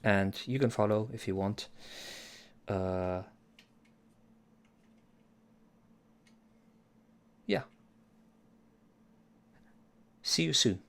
And you can follow if you want. Yeah. See you soon.